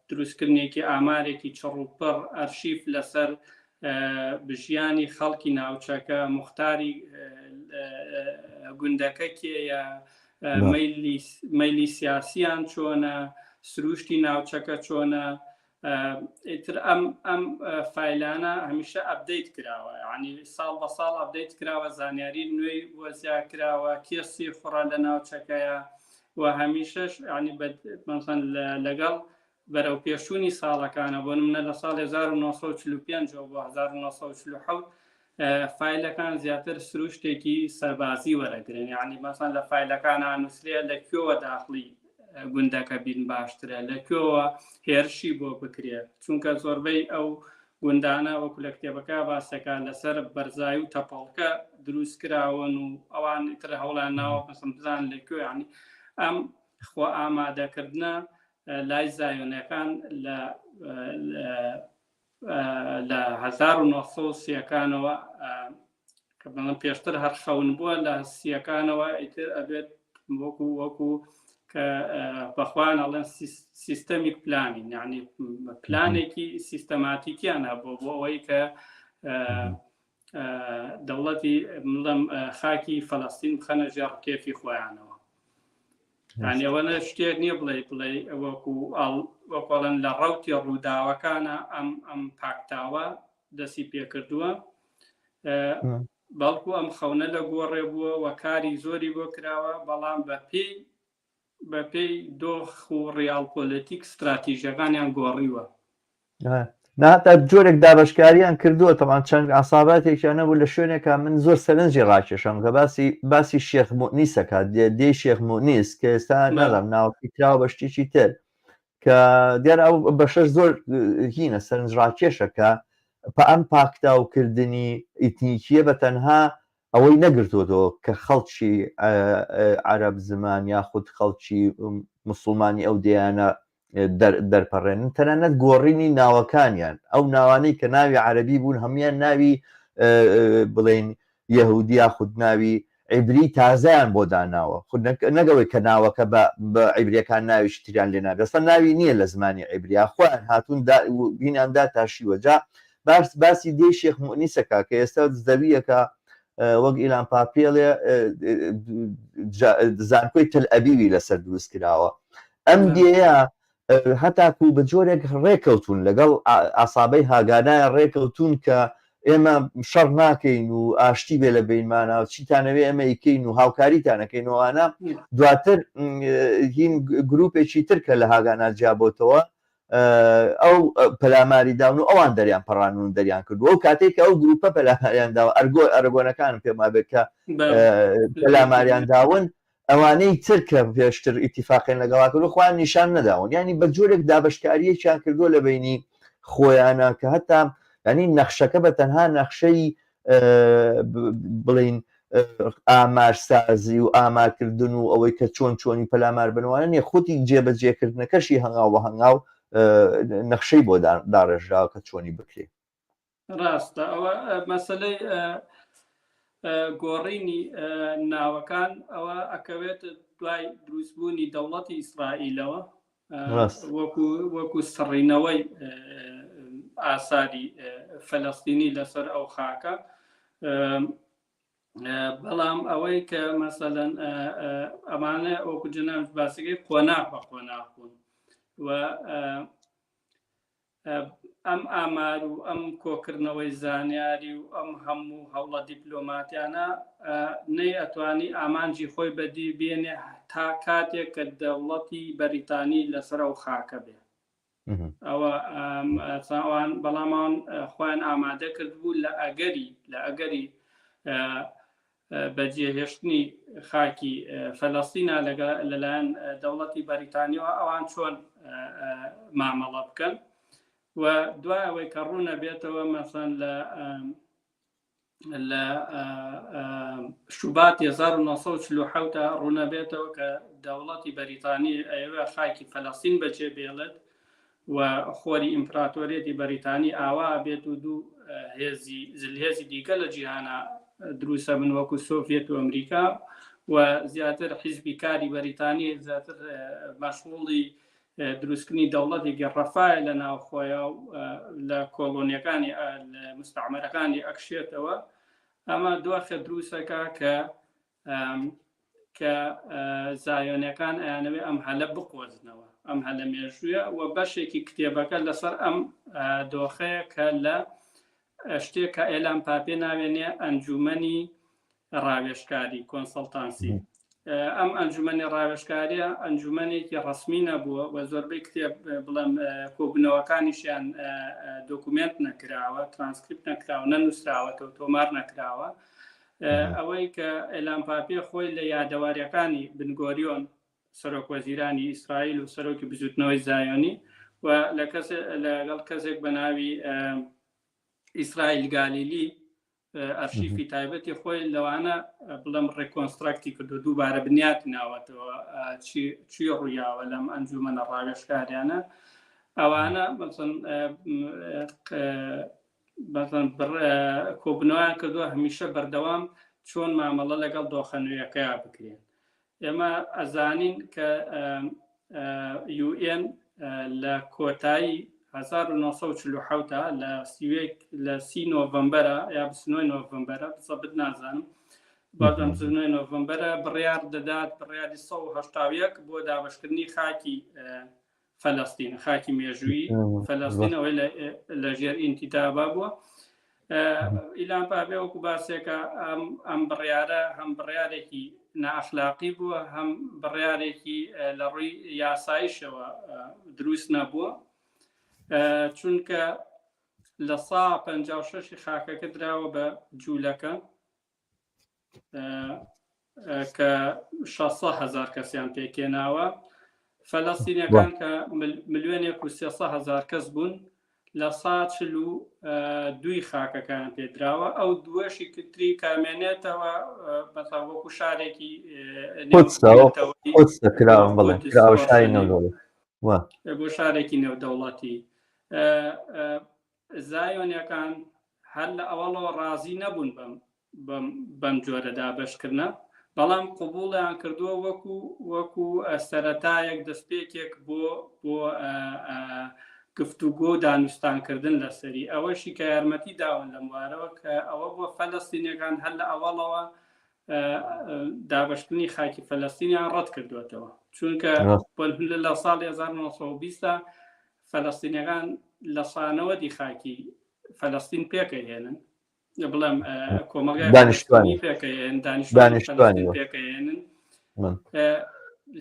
دروستکردنێکی ئامارێکی چڕوپڕ ئەرشیف لەسەر بژیانی خەڵکی ناوچەکە مختاری گوندەکە کێیە مەیلی سیاسیان چۆنە سروشتی ناوچەکە چۆنە ئیتر ئەم فایلانە هەمیشە ئەپدەیت کراوە ینی ساڵ بە ساڵ ئەپدەیت کراوە زانیاری نوێی وەزیا کراوە کێسی خوڕە لە ناوچەکەیە و هەمیشەش ینی مەسەن لەگەڵ بەرەو پێشوونی ساڵەکانە بۆ نمونە لە ساڵی 1945 بۆ 1947 فایلەکان زیاتر سروشتێکی سەربازی وەرەگرن یعنی مەسەن لە فایلەکانە نووسرێ لەکوێوە داخلی گوندەکە بین باشترە لەکوێوە هێرشی بۆ بکرێت چونکە زۆربەی ئەو گوندانە وەکو لە کتێبەکە باسەکە لەسەر بەرزایی و تەپەڵکە دروست کراون و ئەوان تر هەوڵان ناوە پسم بزان لەکوێ ینی ئەم خۆ ئامادەکردنە لای زایۆنەکان لە 1930ەکانەوە کە بڵێن پێشتر هەر خەون بووە لە سیەکانەوە ئیتر ئەبێت وەکو کە بەخوان ئەڵێن سیستەمیک پلانین، یعنی پلانێکی سیستەماتیکیان هەبوو بۆ ئەوەی کە دەوڵەتی مڵم خاکی فەڵەستین بخەنە ژێر کێفی خۆیانەوە. یعنی ئەوەنە شتێک نییە بڵێ وەکوڵەن لە ڕەوتی ڕووداوەکانە ئەم پاکتاوە دەستی پێکردووە، بەڵکو ئەم خەونە لە گۆڕێ بووە و کاری زۆری بۆ کراوە، بەڵام بەپێی دۆخ و ڕیاڵپۆلەتیک استراتیژیەکانیان گۆڕیوە. نهاتە جۆرێک دابشکاریان کردووە. تەمان چەند ئاساباتێکیان نەبوو لە شوێنێکە من زۆر سەرنجی ڕاکێشم کە باسی شێخ مؤنیسەکە دێ شێخ مؤنیس کە ئێستا نەدەم ناوەکی کراوە بە شتێکی تر کە دیارە ئەو بەشەش زۆر هینە سەرنج ڕاکێشە کە ئەم پاکتاوکردنی ئیتنیکیە بە تەنها ئەوەی نەگرتوۆتەوە کە خەڵکی عەرەب زمان یاخود خەڵکی موسڵمانی ئەو دیانە دەرپەڕێنن، تەنانەت گۆڕینی ناوەکانیان، ئەو ناوانەی کە ناوی عەرەبی بوون هەمویان ناوی بڵێن یەهودی یاخود ناوی عیبری تازەیان بۆ داناوە، خود نەگەوەی کە ناوەکە بە عیبریەکان ناویش تریان لێ نابێت، ئەسڵ ناوی نییە لە زمانی عیبریا، خۆیان هاتوون بینیاندا تاشیوە. جا باسی دێ شێخ مؤنیسەکە کە ئێستا دەبیەکە وەک ئیلان پاپێڵێ زانکۆی تل ئەبیوی لەسەر دروست کراوە. ئەم دێیە هەتاکو بە جۆرێک ڕێکەوتون لەگەڵ ئاسابەی هاگانایە ڕێکەوتون کە ئێمە شەڕ ناکەین و ئاشتی بێ لە بینمانە و چیتانەوێ ئەمە ئیکەین و هاوکاریتانەکەینەوەوانە. دواتر هین گروپێکی تر کە لە هاگانا جیابۆتەوە ئەو پەلاماری داون و ئەوان دەریان پەڕانون دەریان کردو. ئەو کاتێک ئەو گروپە پەلاماریان داوە ئەرگۆنەکان پێما بێت کە پەلاماریان داون ئەوانەی تر کە پێشتر ئیتیفاقیان لەگەڵا کردو خۆیان نیشان نەداون، ینی بە جۆرێک دابشکاریەکیان کردووە لە بینی خۆیانە کە هەتا ینی نەخشەکە بە تەنها نەخشەی بڵین ئامارسازی و ئامارکردن و ئەوەی کە چۆنی پەلامار بنوانە نیە، خۆتی جێبەجێکردنەکەشی هەنگاو بە هەنگاو نەخشەی بۆ داڕێژراوە کە چۆنی بکرێت. ڕاستە ئەوە مەسەلەی گۆڕینی ناوەکان ئەوە ئەکەوێت دوای دروستبوونی دەوڵەتی ئیسرائیلەوە وەکو سڕینەوەی ئاساری فەلەستینی لەسەر ئەو خاکە. بەڵام ئەوەی کە مەسەلەن ئەمانە وەکو جەناب باسیگەی قۆناغ بە قۆناغ بوون و ئەم ئامار و ئەم کۆکردنەوەی زانیاری و ئەم هەموو هەوڵە دیپلۆماتیانە نەی ئەتوانی ئامانجی خۆی بەدی بێنێ تا کاتێک کە دەوڵەتی بەریتانی لەسەر ئەو خاکە بێ. ئەوە بەڵامان خۆیان ئامادە کرد بوو لە ئەگەری بەجێهێشتنی خاکی فەلەستینە لەلایەن دەوڵەتی بەریتانیەوە ئەوان چۆن مامەڵە بکەن و دوای ئەوەی کە ڕوونە بێتەوە مەسەن لە شوباتی 1947 ڕوونە بێتەوە کە دەوڵەتی بەریتانی ئەوە خاکی فەلەستین بەجێ بێڵێت و خۆری ئیمپراتۆریەتی بەریتانی ئاوا بێت و دوو زلهێزی دیکە لە جیهانە دروستە بن وەکو سۆڤێت و ئەمریکا و زیاتر حیزبی کاری بەریتانی زیاتر مەشغوڵی دروستکردنی دەوڵەتێکی ڕەفایە لە ناوخۆیە و لە کۆلۆنیەکانی مستعمەرەکانی ئەکشێتەوە. ئەمە دواخە دروستەکە کە زایۆنیەکان ئەیانەوێ ئەم هەلە بقۆزنەوە، ئەم هەلە مێژوویە و بەشێکی کتێبەکە لەسەر ئەم دۆخەیە کە لە شتێک کە ئێلان پاپێ ناوێنێ ئەنجومەنی ڕاوێژکاری کۆنسەڵتانسی. ئەم ئەنجومەنی ڕاوێژکاریە ئەنجومەنێکی ڕسمی نەبووە و زۆربەی کتێب بڵێم کۆبنەوەکانیشیان دۆکومنت نەکراوە، ترانسکریپت نەکراوە، نەنووسراوەتەوە، تۆمار نەکراوە. ئەوەی کە ئێلان پاپێ خۆی لە یادەواریەکانی بنگۆریۆن سەرۆک وەزیرانی ئیسرائیل و سەرۆکی بزوتنەوەی زایۆنی و لەگەڵ کەسێک بە ناوی ئیسرائیل گالیلی ئەرشیفی تایبەتی خۆی لەوانە بڵم ڕێکۆنستراکتی کردو دووبارە بنیاتی ناوەتەوە چی ڕوویاوە لەم ئەنجومەنە ڕاوێژکاریانە. ئەوانە مەسەن کۆبنەوەیان کردووە هەمیشە بەردەوام چۆن مامەڵە لەگەڵ دۆخە نوێیەکەیە بکرێن. ئێمە ئەزانین کە UN لە کۆتایی 1940 لە 30 نۆڤەمبەرە یا 29 نۆڤەمبەرە بزەبت نازانم بەڵام 29 نۆڤەمبەرە بڕیار دەدات بڕیاری 1970 بۆ دابەشکردنی خاکی فەلەستین خاکی مێژووی فەلەستین ئەوەی لە ژێر ئینتیدابا بووە. ئیلان پابێ وەکو باسێکە ئەم بڕیارە هەم بڕیارێکی نائەخلاقی بووە هەم بڕیارێکی لە ڕووی یاساییشەوە دروست نەبووە چونکە لە 56 خاکەکە دراوە بە جوولەکە کە 600,000 کەسیان پێکێناوە فەلەستینیەکان کە 1,300,000 کەس بوون لە 142 خاکەکان پێدراوە ئەو دووەشی کتری کامێنێتەوە وەکو شارێکی بۆ شارێکی نێودەوڵەتی. زایۆنیەکان هەر لە ئەوەڵەوە ڕازی نەبوون بەم جۆرە دابەشکردنە بەڵام قبوڵیان کردووە وەکو سەرەتایەک دەستپێکێک بۆ گفتوگۆ دانوستانکردن لەسەری ئەوەشی کە یارمەتی داون لەم وارەوە کە ئەوە بۆ فەلەستینیەکان هەر لە ئەوەڵەوە دابەشکردنی خاکی فەلەستینیان ڕەت کردوێتەوە چونکە لە ساڵی 1920 فەلەستینیەکان لە سانەوەدی خاکی فەلەستین پێکەهێنن بڵێم کۆمەڵگای دانیشتوانی پێکەهێنن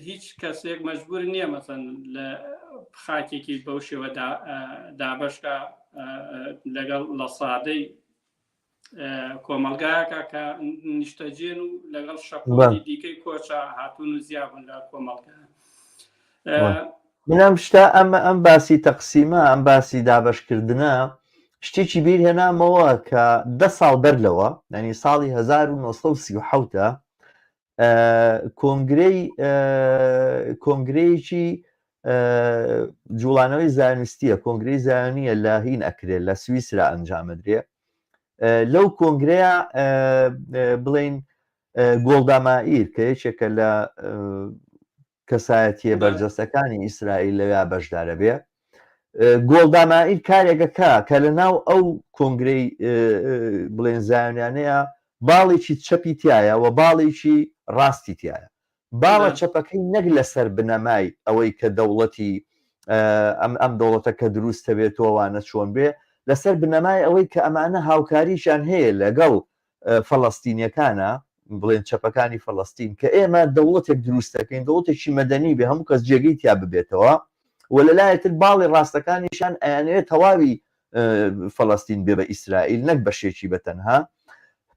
هیچ کەسێک مەجبور نییە مەسەن لە خاکێکی بەو شێوە دابەشکە لەگەڵ لە سادەی کۆمەلگایەکە کە نیشتەجێن و لەگەڵ شەپۆلی دیکەی کۆچە هاتوون و زیابوون لە کۆمەڵگە. منم شتا ئەم باسی تەقسیمە ئەم باسی دابەشکردنە شتێکی بیر هێنامەوە کە 10 ساڵ بەرلەوە ینی ساڵی 1937 کۆنگرەیەکی جوڵانەوەی زانستیە کۆنگرەی زانیە لە هین ئەکرێت لە سویسرا ئەنجامەدرێ لەو کۆنگرەیە بڵین گۆڵدامائیر کە یەکێکە لە کەسایەتیە بەرجەستەکانی ئیسرائیل لەویا بەشدارە بێ گۆڵدامائیر کارێکەکە کە لە ناو ئەو کۆنگرەی بڵێن زایۆنیانەیە باڵێکی چەپی تایە و باڵێکی ڕاستی تایە باڵە چەپەکەی نەک لەسەر بنەمای ئەوەی کە دەوڵەتی ئەم دەوڵەتە کە دروستە بێتەوەوانە چۆن بێ لەسەر بنەمای ئەوەی کە ئەمانە هاوکاریشان هەیە لەگەڵ فەڵەستینیەکانە بڵێن چەپەکانی فەڵەستین کە ئێمە دەوڵەتێک دروستەکەین دەوڵەتێکی مەدەنی بێ هەموو کەس جێگەی تیا ببێتەوە و لەلایەتر باڵی ڕاستەکانیشان ئەیانەوێت تەواوی فەڵەستین بێ بە ئیسرائیل نەک بەشێکی بەتەنها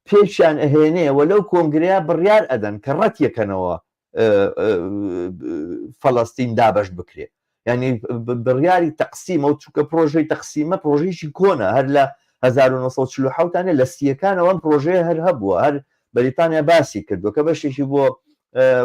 پێچیان ئەهێنێ و لەو کۆنگرەیە بڕیار ئەدەن کە ڕەت یەکەنەوە فەڵەستین دابەش بکرێت ینی بڕیاری تەقسیمە و چووکە پرۆژەی تەقسیمە پرۆژەیەکی کۆنە هەر لە 1940 لە سیەکانەوە پرۆژەیە هەر هەبووە هەر بەریتانیا باسی کردو کە بەشێکی بۆ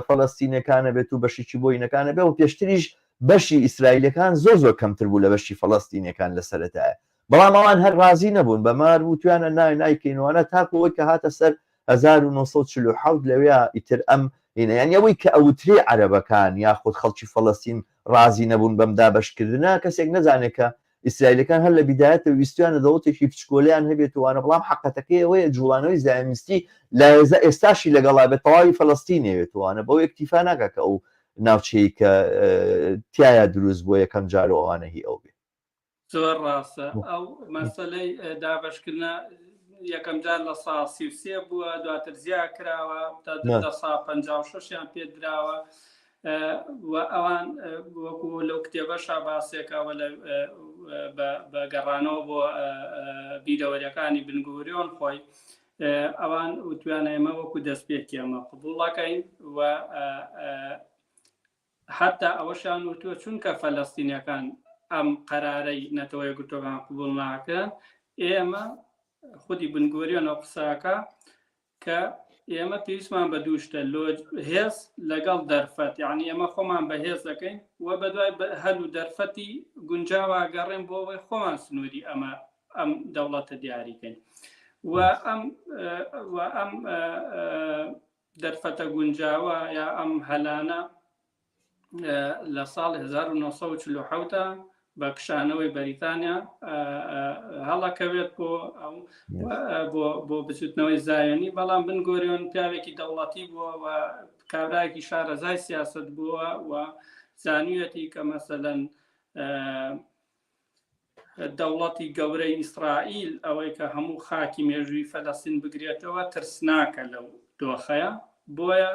فەڵەستینەکانە بێت و بەشێکی بۆ ئینەکانە بێ و پێشتریش بەشی ئیسرائیلەکان زۆر کەمتر بوو لە بەشی فەڵەستینەکان لە سەرەتایە بەڵام ئەوان هەر ڕازی نەبوون بەمار وتویانە نایکەینەوەە تاکەوەی کە هاتە سەر 1940 لەوێ ئیتر ئەم یعنی ئەوەی کە ئەوترێ عەرەبەکان یاخود خەڵکی فەڵەستین ڕازی نەبوون بەم دابەشکردنە کەسێک نەزانێت کە ئیسرائیلەکان هەر لە بیدایەتە ویستیانە دەوڵەتێکی بچکۆلیان هەبێتوانە بەڵام حەقەتەکەی ئەوەیە جوڵانەوەی زایۆنیستی لە ئێستاشی لەگەڵا بێت تەواوی فەڵەستینی وێتوانە بەو یەکتیفا ناکە کە ئەو ناوچەی کە تایە دروست بۆ یەکەم جارەوەوانە هی ئەو بێ زۆر ڕاستە ئەو مەسەلەی دابەشکردنە یەکەم جار لە 1933 بووە دواتر زیاد کراوە تا 1956 پێدراوە و ئەوان وەکو لەو کتێبەشا باسێکەوە بە گەڕانەوە بۆ بیرەوەریەکانی بنگوریۆن خۆی ئەوان وتوانە ئێمە وەکو دەستپێکی ئەمە قبوڵەکەین و حتا ئەوەشان وتووە چونکە فەلەستینیەکان ئەم قەرارەی نەتەوەی گوتۆکان قبوڵ ناکەن ئێمە خودی بنگوریۆن ئەو قساکە کە ئێمە پێویستمان بە دووشتە هێز لەگەڵ دەرفەت، یعنی ئێمە خۆمان بە هێز دەکەین و بەدوای هەلو دەرفەتی گونجاوە گەڕێن بۆ ئەوەی خۆمان سنووری ئەم دەوڵەتە دیاریکەین و ئەم دەرفەتە گونجاوە یا ئەم هەلانە لە ساڵی 1940 بە کشانەوەی بەریتانیا هەڵەکەوێت بۆ بچوتنەوەی زایۆنی، بەڵام بنگۆریۆن پیاوێکی دەوڵەتی بووە و کابراایکی شارەزای سیاست بووە و زانویەتی کە مەسەلەن دەوڵەتی گەورەی ئیسرائیل ئەوەی کە هەموو خاکی مێژووی فەلەستین بگرێتەوە ترسناکە لەو دۆخەیە، بۆیە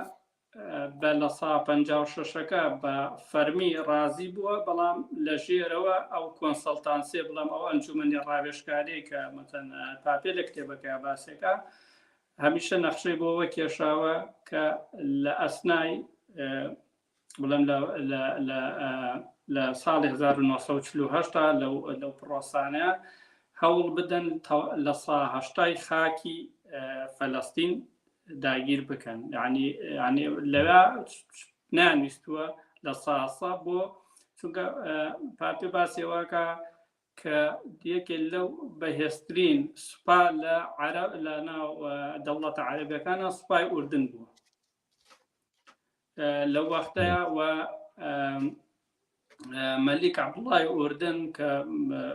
بە لە سا 56ەکە بە فەرمی ڕازی بووە، بەڵام لە ژێرەوە ئەو کۆنسەڵتانسێ بڵام ئەو ئەنجومەنی ڕاوێژکاری کە مەتەن پاپێ لە کتێبەکە باسێکە هەمیشە نەخشەی بۆەوە کێشاوە کە لە ئەسنای بڵێم لە ساڵی 1940 لەو پرۆسانەیە هەوڵ بدەن لە ساهەشتای خاکی فەلەستین داگیر بکەن، یعنی لەوێ نانویستووە لە ساسە بۆ چونکە پاپێ باسێواکە کە یەکێک لەو بەهێزترین سوپا لە ناو دەوڵەتە عەرەبیەکانە سوپای ئوردن بووە لەو وەختەیە و مەلیک عەبدوڵڵای ئوردن کە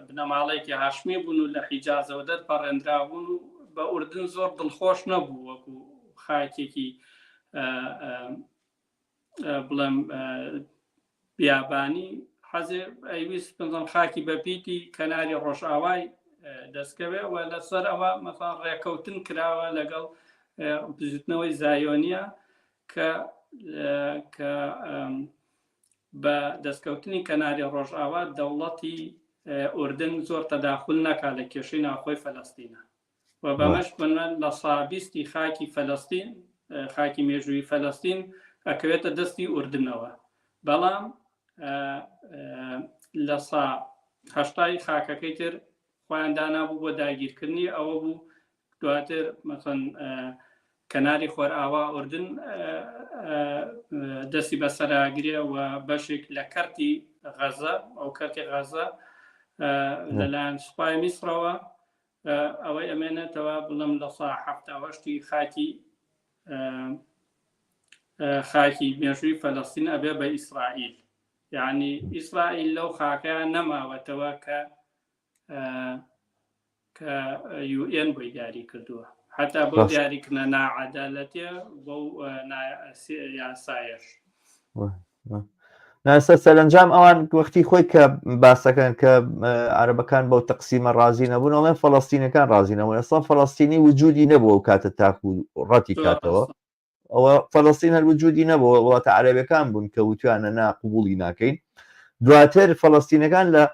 بنەماڵەیەکی هاشمی بوون و لە حیجازەوە دەرپەڕێنرابوون و بە ئوردن زۆر دڵخۆش نەبوو وەکو خاکێکی بڵێم بیابانی، حەزێ ئەیویست پنجەم خاکی بەپیتی کەناری ڕۆژئاوای دەستکەوێ و لەسەر ئەوە مەسەڵەن ڕێکەوتن کراوە لەگەڵ بزوتنەوەی زایۆنیە کە بە دەستکەوتنی کەناری ڕۆژئاوا دەوڵەتی ئوردن زۆر تەداخل نەکا لە کێشەی ناوخۆی فەلەستینە و بەمەش بنە لە سابیستی خاکی فەلەستین، خاکی مێژووی فەلەستین ئەکەوێتە دەستی ئوردنەوە، بەڵام لە سا هەشتای خاکەکەی تر خۆیان دانابوو بۆ داگیرکردنی ئەوە بوو دواتر مەسەڵەن کەناری خۆرئاوا ئوردن دەستی بەسەراگرێ و بەشێک لە کەرتی غەزە، ئەو کەرتی غەزە لەلایەن سوپای میسرەوە ئەوەی ئەمێنێتەوە بڵم لە سا 78 خاکی مێژووی فەلەستین ئەبێ بە ئیسرائیل، یعنی ئیسرائیل لەو خاکەیان نەماوەتەوە کە UN بۆی دیاری کردووە، حتا بۆ دیاریکردنە ناعەدالەتیە بۆ یاسایەش. ناسە سەرنجام ئەوان وەختی خۆی کە باسەکەن کە عەرەبەکان بەو تەقسیمە ڕازی نەبوون، ئەڵێن فەڵەستینەکان ڕازی نەبوون، ئەسڵان فەڵەستینی وجودی نەبووە و کاتە تاکو ڕەتی کاتەوە، ئەوە فەڵەستین هەر وجودی نەبووە، وڵاتە عەرەبیەکان بوون کە وتویانە نا قبوڵی ناکەین. دواتر فەڵەستینەکان لە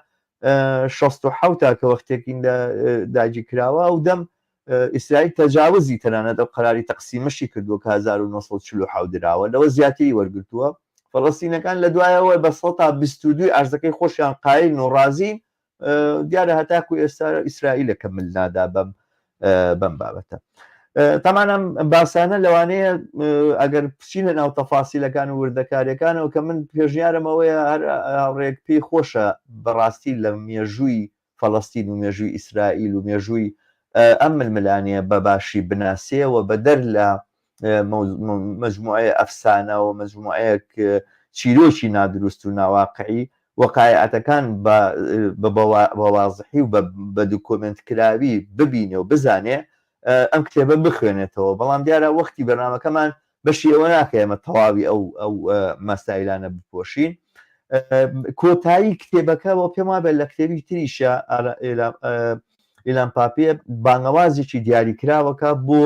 67 کە وەختێکی داگیر کراوە و دەم ئیسرائیل تەجاوزی تەنانەت ئەو قەراری تەقسیمەشی کردووە کە 1947 دراوە، لەوە زیاتری وەرگرتووە. فەڵەستینەکان لە دوایەوە بە 122 ئەرزەکەی خۆشیان قایل و ڕازین، دیارە هەتاکو ئێستا ئیسرائیلە کە مل نادا بەم بابەتە. تامان ئەم باسانە لەوانەیە ئەگەر بچینە ناو تەفاسیلەکان و وردەکاریەکانەوە کە من پێژنیارمەوەیە هەر هاوڕێک پێی خۆشە بەڕاستی لە مێژووی فەڵەستین و مێژووی ئیسرائیل و مێژووی ئەم ململانیە بە باشی بناسیەوە بە دەر لە مەجموعەیە ئەفسانە و مەجموعەیەک چیرۆکی نادروست و ناواقعی وەقایعەتەکان بە وازحی و بە دوکۆمنت کراوی ببینێ و بزانێ ئەم کتێبە بخوێنێتەوە، بەڵام دیارە وەختی بەرنامەکەمان بەشی ئەوە ناکە ئێمە تەواوی ئەو مەسائلانە بپۆشین. کۆتایی کتێبەکە بۆ پێم وابێت لە کتێبی تریشە ئیلان پاپێ بانگەوازێکی دیاریکراوەکە بۆ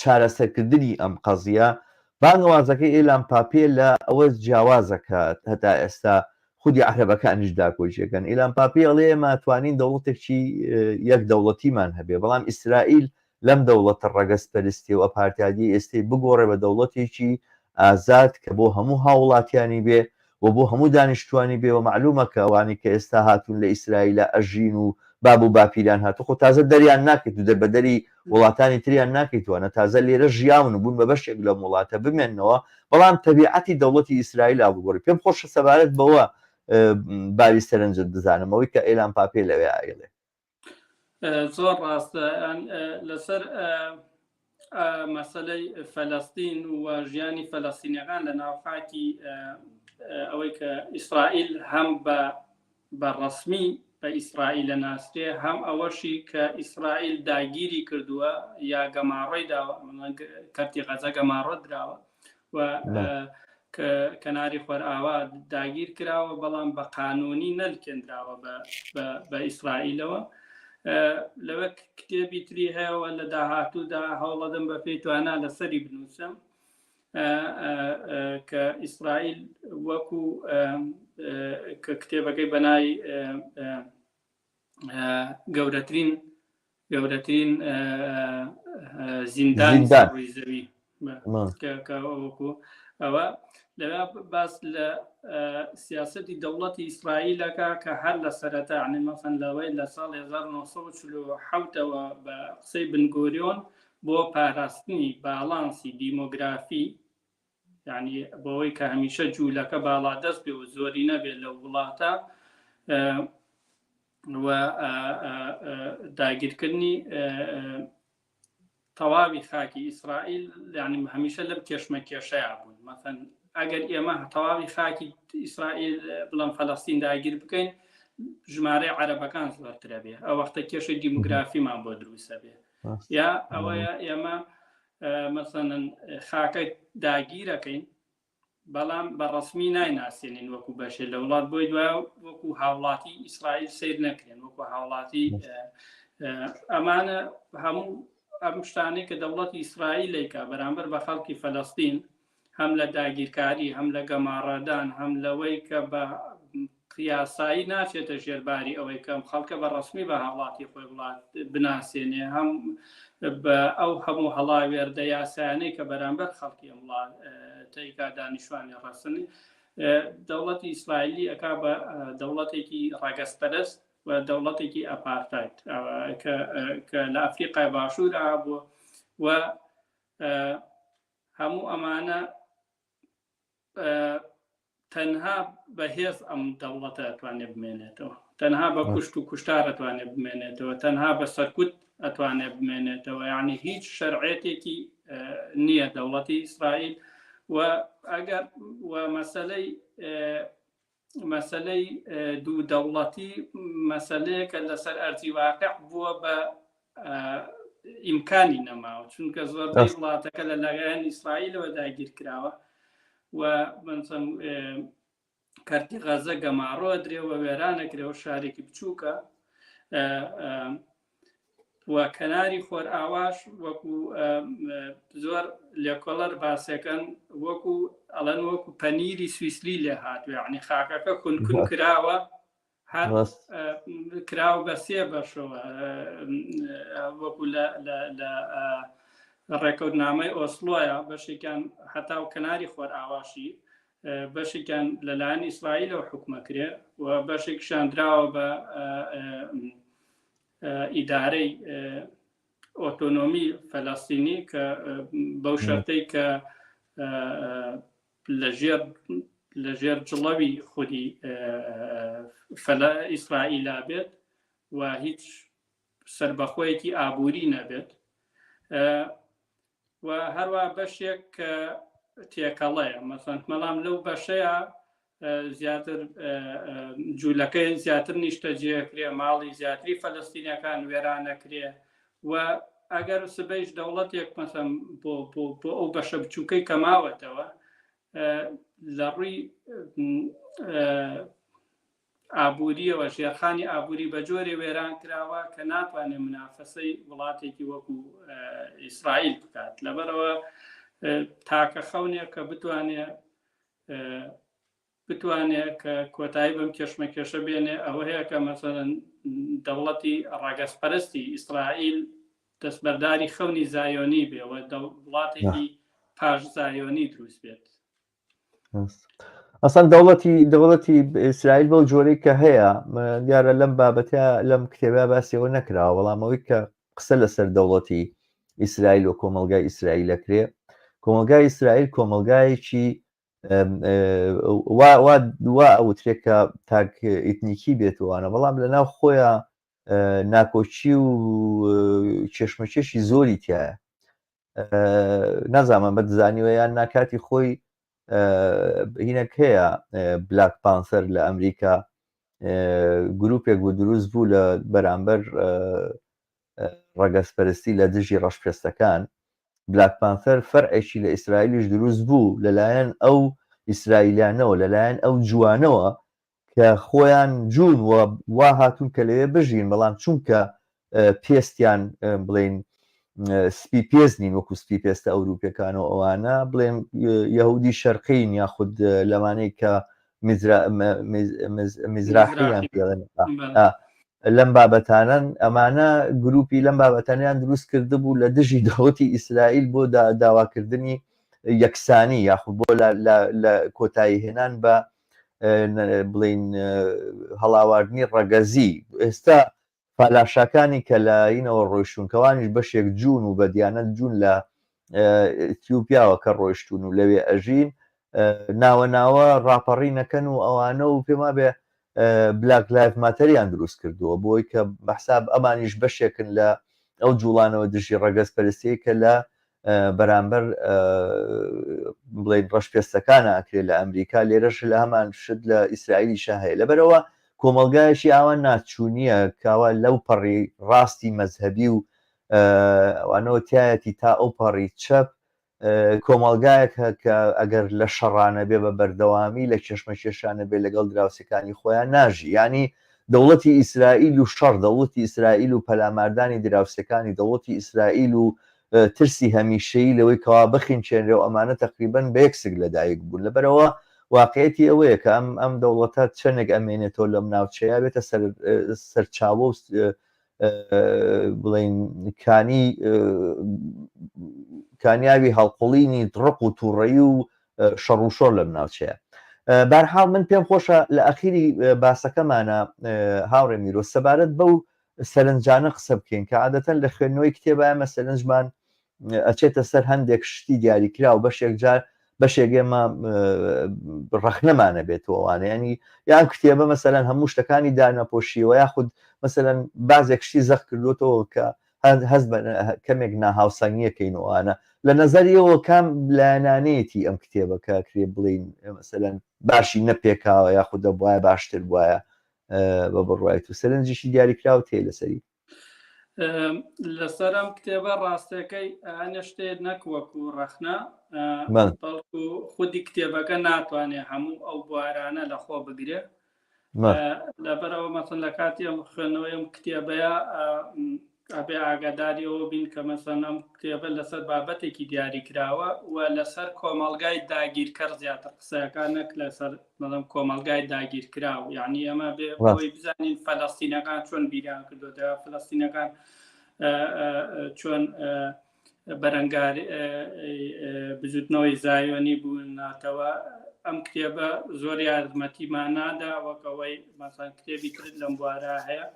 چارەسەرکردنی ئەم قەزیە. بانگەوازەکەی ئیلان پاپێ لە ئەوە جیاوازەکە هەتا ئێستا خودی عەرەبەکانیش داکۆچیەکەن. ئیلان پاپێ ئەڵێ ئێمە توانین دەوڵەتێکی یەک دەوڵەتیمان هەبێ، بەڵام ئیسرائیل لەم دەوڵەتە ڕەگەزپەرستی و ئەپارتیادی ئێستەی بگۆڕێ بە دەوڵەتێکی ئازاد کە بۆ هەموو هاوڵاتیانی بێ و بۆ هەموو دانیشتوانی بێ و معلومە کە ئەوانی کە ئێستا هاتوون لە ئیسرائیلە ئەژین و باب و باپیران هاتو خۆ تازە دەریان ناکەیت و دەربەدەری وڵاتانی تریان ناکەیتوانە تازە لێرە ژیاون و بوون بە بەشێک لە وڵاتە بمێنەوە بەڵام تەبیعەتی دەوڵەتی ئیسرائیل ئابووگۆڕی پێم خۆشە سەبارەت بەوە باوی سەرنجت بزانمەوەی کە ئێلان پاپێ لەوێ ئایڵێ. زۆر ڕاستە لەسەر مەسەلەی فەلەستین و ژیانی فەلەستینیەکان لە ناوخاکی ئەوەی کە ئیسرائیل هەم بە ڕەسمی بە ئیسرائیلە ناسرێ هەم ئەوەشی کە ئیسرائیل داگیری کردووە یا گەماڕۆی داوە کەرتی غەزە گەماڕۆ دراوە و کەناری خۆرئاوا داگیر کراوە بەڵام بە قانونی نەلکێنراوە بە ئیسرائیلەوە. لەوە کتێبی تری هەیەەوە لە داهاتوودا هەوڵەدەم بە پێی توانە لەسەری بنووسم کە ئیسرائیل وەکو کە کتێبەکەی بەنای گەورەترین زیندانی ڕووی زەوی وەکو ئەوە لەوێ باس لە سیاسەتی دەوڵەتی ئیسرائیلەکە کە هەر لە سەرەتا عنی مەسەن لەوەی لە ساڵی 1947ەوە بە قسەی بنگۆریۆن بۆ پاراستنی باڵانسی دیمۆگرافی یعنی بۆەوەی کە هەمیشە جوولەکە باڵا دەست بێ و زۆری نەبێت لە وڵاتە و داگیرکردنی تەواوی خاکی ئیسرائیل یعنی هەمیشە لەم کێشمەکێشەیە بوون مەسەن ئەگەر ئێمە تەواوی خاکی ئیسرائیل بڵام فەلەستین داگیر بکەین ژمارەی عەرەبەکان زۆرترە بێ ئەو وەختە کێشەی دیموگرافیمان بۆ دروستە بێ یا ئەوەیە ئێمە مەسەنن خاکە داگیرەکەین بەڵام بە ڕەسمی نایناسیێنین وەکو بەشێ لە وڵات بۆی دوایە وەکو هاوڵاتی ئیسرائیل سیر نەکرێن وەکو هاوڵاتی ئەمانە هەموو ئەم شتانەی کە دەوڵەتی ئیسرائیلێکە بەرامبەر بە خەڵکی فەلەستین هەم لە داگیرکاری هەم لە گەماڕەدان هەم لەوەی کە بە قیاسایی ناچێتە ژێرباری ئەوەی کەم خەڵکە بە ڕەسمی بە هاوڵاتی خۆی وڵات بناسیێنێ هەم بە ئەو هەموو هەڵا وێردە یاسایانەی کە بەرامبەر خەڵکی وڵات تێیکا دانیشتوانی ڕاستنی دەوڵەتی ئیسرائیلی ئەکا بە دەوڵەتێکی ڕاگەزپەرست و دەوڵەتێکی ئەپارتایت کە لە ئەفریقای باشوور ئابووە و هەموو ئەمانە تەنها بەهێز ئەم دەوڵەتە ئەتوانێت بمێنێتەوە تەنها بە کوشت و کوشتار ئەتوانێت بمێنێتەوە تەنها بە سەرکوت ئەتوانێت بمێنێتەوە یعنی هیچ شەرعێتێکی نییە دەوڵەتی ئیسرائیل و ئەگەر و مەسەلەی دوو دەوڵەتی مەسەلەیەکە لەسەر ئەرزی واقع بووە بە ئیمکانی نەماوە چونکە زۆربەی وڵاتەکە لە لایەن ئیسرائیلەوە داگیر کراوە و بنسم کەرتی غەزە گەماڕۆ درێوە وێرانەکرێەوە شارێکی بچووکە و کەناری خۆرئاواش وەکو زۆر لێکۆڵەر باسەکەن وەکو ئەڵەن وەکو پەنیری سویسلی لێ هاتووە یعنی خاکەکە کونکون کراوە هەر کراوە بە سێ بەشەوە وەکو لە ڕێکەوتنامەی ئۆسلۆیە بەشێکیان هەتا و کەناری خۆرئاواشی بەشێکیان لەلایەن ئیسرائیلەوە حکومەکرێ و بەشێکیشان دراوە بە ئیدارەی ئۆتۆنۆمی فەلەستینی کە بەو شەرتەی کە لەژێر جڵەوی خودی ئیسرائیلا بێت و هیچ سربەخۆیەکی ئابووری نەبێت و هەروە بەشێک کە تێکەڵەیە مەسەن مەڵام لەو بەشەیە زیاتر جوولەکەی زیاتر نیشتە جێکرێ ماڵی زیاتری فەلەستینیەکان وێرانەکرێ و ئەگەر سبەیش دەوڵەتێک مەسەن بۆ ئەو بەشە بچووکەی کەماوەتەوە لە ڕووی ئابووریەوە ژێرخانی ئابووری بە جۆرێ وێران کراوە کە ناتوانێت منافەسەی وڵاتێکی وەکو ئیسرائیل بکات لەبەرەوە تاکە خەونێک کە بتوانێت کە کۆتایی بەم کێشمەکێشە بێنێ ئەوە هەیە کە مەسەڵەن دەوڵەتی ڕاگەزپەرستی ئیسرائیل دەستبەرداری خەونی زایۆنی بێەوە وڵاتێکی پاش زایۆنی دروست بێت. ئەسڵەن دەوڵەتی ئیسرائیل بەو جۆرەی کە هەیە دیارە لەم بابەتە لەم کتێبە باسیەوە نەکراوە، بەڵام ئەوەی کە قسە لەسەر دەوڵەتی ئیسرائیل و کۆمەلگای ئیسرائیل ئەکرێ، کۆمەلگای ئیسرائیل کۆمەلگایەکی وا ئەوترێت کە تاک ئیتنیکی بێتوانە، بەڵام لەناو خۆیان ناکۆچی و کێشمەکێشی زۆری تایە. نازانم بە دزانیوە یان ناکاتی خۆی هینەک هەیە بلاک پانسەر لە ئەمریکا گروپێک بوو دروست بوو لە بەرامبەر ڕەگەزپەرستی لە دژی ڕەشپێستەکان. بلاک پانسەر فەرعێکی لە ئیسرائیلیش دروست بوو لەلایەن ئەو ئیسرائیلیانەوە، لەلایەن ئەو جوانەوە کە خۆیان جوون وا هاتوون کە لەوێ بژین، بەڵام چونکە پێستیان بڵێن سپی پێست نین وەکو سپی پێستە ئەوروپیەکانەوە ئەوانە بڵێن یەهودی شەرقین یاخود لەمانەی کە میزراحیان پێڵێن لەم بابەتانن، ئەمانە گروپی لەم بابەتانیان دروست کرده بوو لە دژی دەوڵەتی ئیسرائیل بۆ داواکردنی یەکسانی یاخود بۆ لە کۆتایی هێنان بە بڵین هەڵاواردنی ڕەگەزی. ئێستا پالاشەکانی کە لەینەوە ڕۆیشتونکەوانیش بەشێک جوون و بە دیانەت جوون لە ئەتیۆپیاوە کە ڕۆیشتون و لەوێ ئەژین ناوە ڕاپەڕینەکەن و ئەوانە و پێما بێ بلاک لایف ماتەریان دروست کردووە بۆی کە بەحساب ئەمانیش بەشێکن لە ئەو جوڵانەوە دژی ڕەگەز پەرستی کە لە بەرامبەر بڵێن ڕەشپێستەکان ئاکرێت لە ئەمریکا، لێرەش لە هەمان شت لە ئیسرائیلیشە هەیە. لەبەرەوە کۆمەلگایەکی ئاوان ناچوونیە کاوا لەو پەڕی ڕاستی مەزهبی و ئەوانەوە تایەتی تا ئەو پەڕی چەپ کۆمەلگایەک کە ئەگەر لە شەڕانە بێ بە بەردەوامی لە کێشمەکێشانە بێ لەگەڵ دراوسەکانی خۆیان ناژی. ینی دەوڵەتی ئیسرائیل و شەڕ، دەوڵەتی ئیسرائیل و پەلاماردانی دراوسەکانی دەوڵەتی ئیسرائیل و ترسی هەمیشەیی لەوەی کەوا بخینچێنرێ و ئەمانە تقریبەن بەیەکسک لەدایک بوون. لەبەرەوە واقعەتی ئەوەیە کە ئەم دەوڵەتە چەندێک ئەمێنێتەوە لەم ناوچەیە بێتە سەرچاوە و بڵین کانیاوی هەڵقوڵینی دڕق و تووڕەیی و شەڕ و شۆڕ لەم ناوچەیە. بەرحاڵ من پێم خۆشە لە ئەخیری باسەکەمانە هاوڕێ میرۆ سەبارەت بەو سەرنجانە قسە بکەین کە عادەتەن لە خوێندنەوەی کتێبە ئەمە سەرنجمان ئەچێتە سەر هەندێک شتی دیاریکرا و بەشێک جار بەشێک ئێمە ڕەخنەمانە بێتەوەوانە، ینی یان کتێبە مەسەلەن هەموو شتەکانی دانەپۆشیەوە یاخود مەسەلەن بازێک شتی زەخ کردوتەوە کە هەست بە کەمێک ناهاوسەنگیەکەینەوەوانە. لە نەزەریەوە کام لایەنانەیەتی ئەم کتێبە کە کرێ بڵین مەسەلەن باشی نەپێکاوە یاخودە بواە باشتر بواە بە بڕواایت و سەرنجیشی دیاریکراوە تێ لەسەری لەسەر ئەم کتێبە ڕاستەکەی ئەنە شتێت نەکوەکو ڕەخنە بەڵکو خودی کتێبەکە ناتوانێت هەموو ئەو بوارانە لە خۆ بگرێ. لەبەرەوە مەسەن لە کاتی ئەم خوێندنەوەی ئەم کتێبەیە ئەبێ ئاگاداریەوە بین کە مەسەن ئەم کتێبە لەسەر بابەتێکی دیاریکراوە و لەسەر کۆمەڵگای داگیرکەر زیاتر قسەکانێک لەسەر بەڵام کۆمەڵگای داگیرکراوە. یعنی ئەمە بێ بۆی بزانین فەلەستینەکان چۆن بیریان کردوتەوە، فەلەستینەکان چۆن بەرەنگاری بزوتنەوەی زایۆنی بووناتەوە. ئەم کتێبە زۆر یارمەتیمان نادا وەکەوەی مەسەن کتێبی ترت لەم بوارە هەیە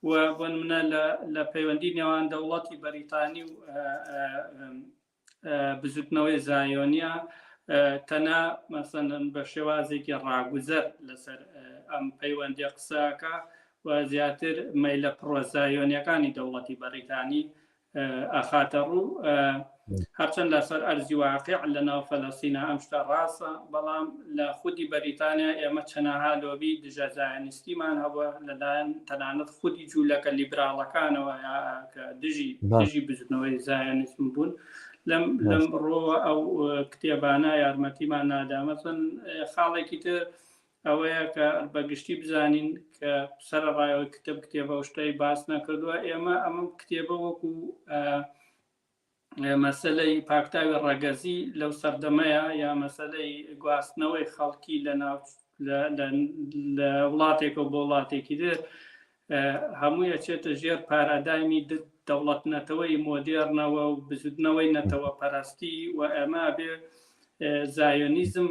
و بۆ نمونە لە پەیوەندی نێوان دەوڵەتی بەریتانی و بزوتنەوەی زایۆنیە تەنها مەسەن بە شێوازێکی ڕاگوزەر لەسەر ئەم پەیوەندی قسەکە و زیاتر مەیلە پرۆزایۆنیەکانی دەوڵەتی بەریتانی ئەخاتە ڕوو، هەرچەند لەسەر ئەرزی واقع لە ناو فەلەستینە ئەم شتە ڕاستە، بەڵام لە خودی بەریتانیا ئێمە چەنەها لۆبی دژە زایۆنیستیمان هەبووە لەلایەن تەنانەت خودی جوولەکە لیبراڵەکانەوە کە دژی بزنەوەی زایۆنیسم بوون. لەم ڕۆوە ئەو کتێبانە یارمەتیمان نادا. مەسەن خاڵێکی تر ئەوەیە کە بەگشتی بزانین کە سەرەڕایەوەی کتێبە و شتەی باس نەکردووە. ئێمە ئەمە کتێبە وەکو مەسەلەی پاکتاوی ڕەگەزی لەو سەردەمەیە یا مەسەلەی گواستنەوەی خەڵکی لە وڵاتێک و بۆ وڵاتێکی در هەموویە چێتە ژێر پارادایمی دەوڵەت نەتەوەی مۆدێرنەوە و بزودنەوەی نەتەوە پەرستی و ئەمە بێ زایۆنیزم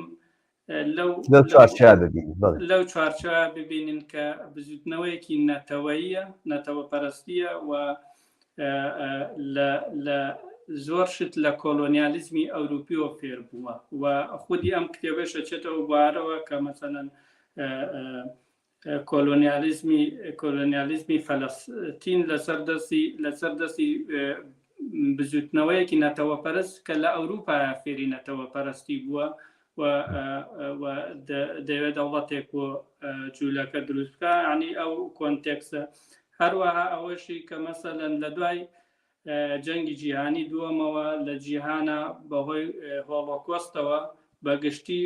لەو چوارچێوە ببینین. لەو چوارچێوە ببینین کە بزوتنەوەیەکی نەتەوەییە، نەتەوەپەرستیە و لە زۆر شت لە کۆلۆنیالیزمی ئەوروپیەوە فێر بووە و خودی ئەم کتێبەش دەچێتەوە بوارەوە کە مەسەڵەن کۆلۆنیالیزمی فەلەستین لەسەر دەستی بزوتنەوەیەکی نەتەوەپەرست کە لە ئەوروپا فێری نەتەوەپەرستی بووە و دەوێت دەوڵەتێک بۆ جوولەکە دروست بکە، یعنی ئەو کۆنتێکسە. هەروەها ئەوەشی کە مەسەڵەن لە دوای جەنگی جیهانی دووەمەوە لە جیهانە بەهۆی هۆڵۆکۆستەوە بەگشتی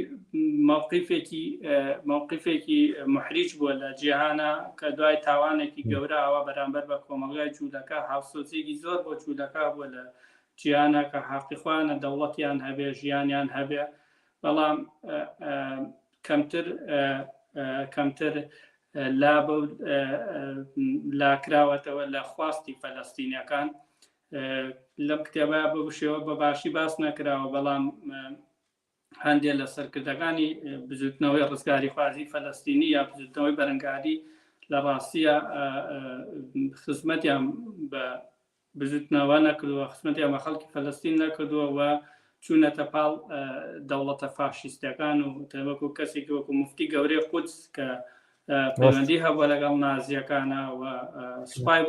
مووقیفێکی محریج بووە لە جیهانە کە دوای تاوانێکی گەورەوە بەرامبەر بە کۆمەڵگای جوولەکە هاوسۆزێکی زۆر بۆ جوولەکە بووە لە جیهانە کە حەقیخواانە دەوڵەتیان هەبێ ژیانیان هەبێ، بەڵام کەمتر لاکراوەتەوە لە خواستی فەلەستینیەکان. لەم کتێبە بە شێوە بەباشی باس نەکراوە، بەڵام هەندێک لە سەرکردەکانی بزوتنەوەی ڕزگاری خوازی فەلەستینی یا بزوتنەوەی بەرەنگاری لە ڕاستیە خزمەتیان بە بزوتنەوە نەکردووە، خزمەتیان بە خەڵکی فەلەستین نەکردووە و چوونەتە پاڵ دەوڵەتە فاشیستەکان و تەوەکو کەسێکی وەکو مفتی گەورەی قودس کە پەیوەندی هەبووە لەگەڵ نازیەکانە و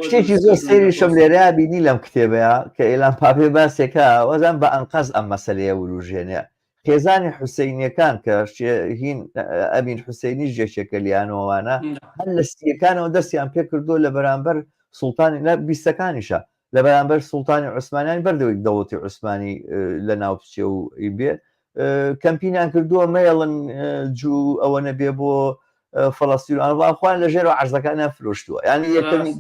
شتێکی زۆر سەیریشم لێرە بینی لەم کتێبەیە کە ئێلان پاپێ باسێکە وەزان بە ئەنقەز ئەم مەسەلەیە وروژێنێ. خێزانی حوسینیەکان کە هین ئەمین حوسینی ژێشێکە لیانەوەوانە هەر لە سیەکانەوە دەستیان پێ کردو لە بەرامبەر سوڵتانی لە بیستەکانیشە لە بەرامبەر سوڵتانی عوسمانیان بەردەوەی دەوڵەتی عوسمانی لە ناوچێ و بێ کەمپینیان کردووە مەیڵن جوو ئەوە نەبێ بۆ فەڵەستینخواان لە ژێرەوە عەرزەکانیان فرۆشتووە. یعنی یەکەمی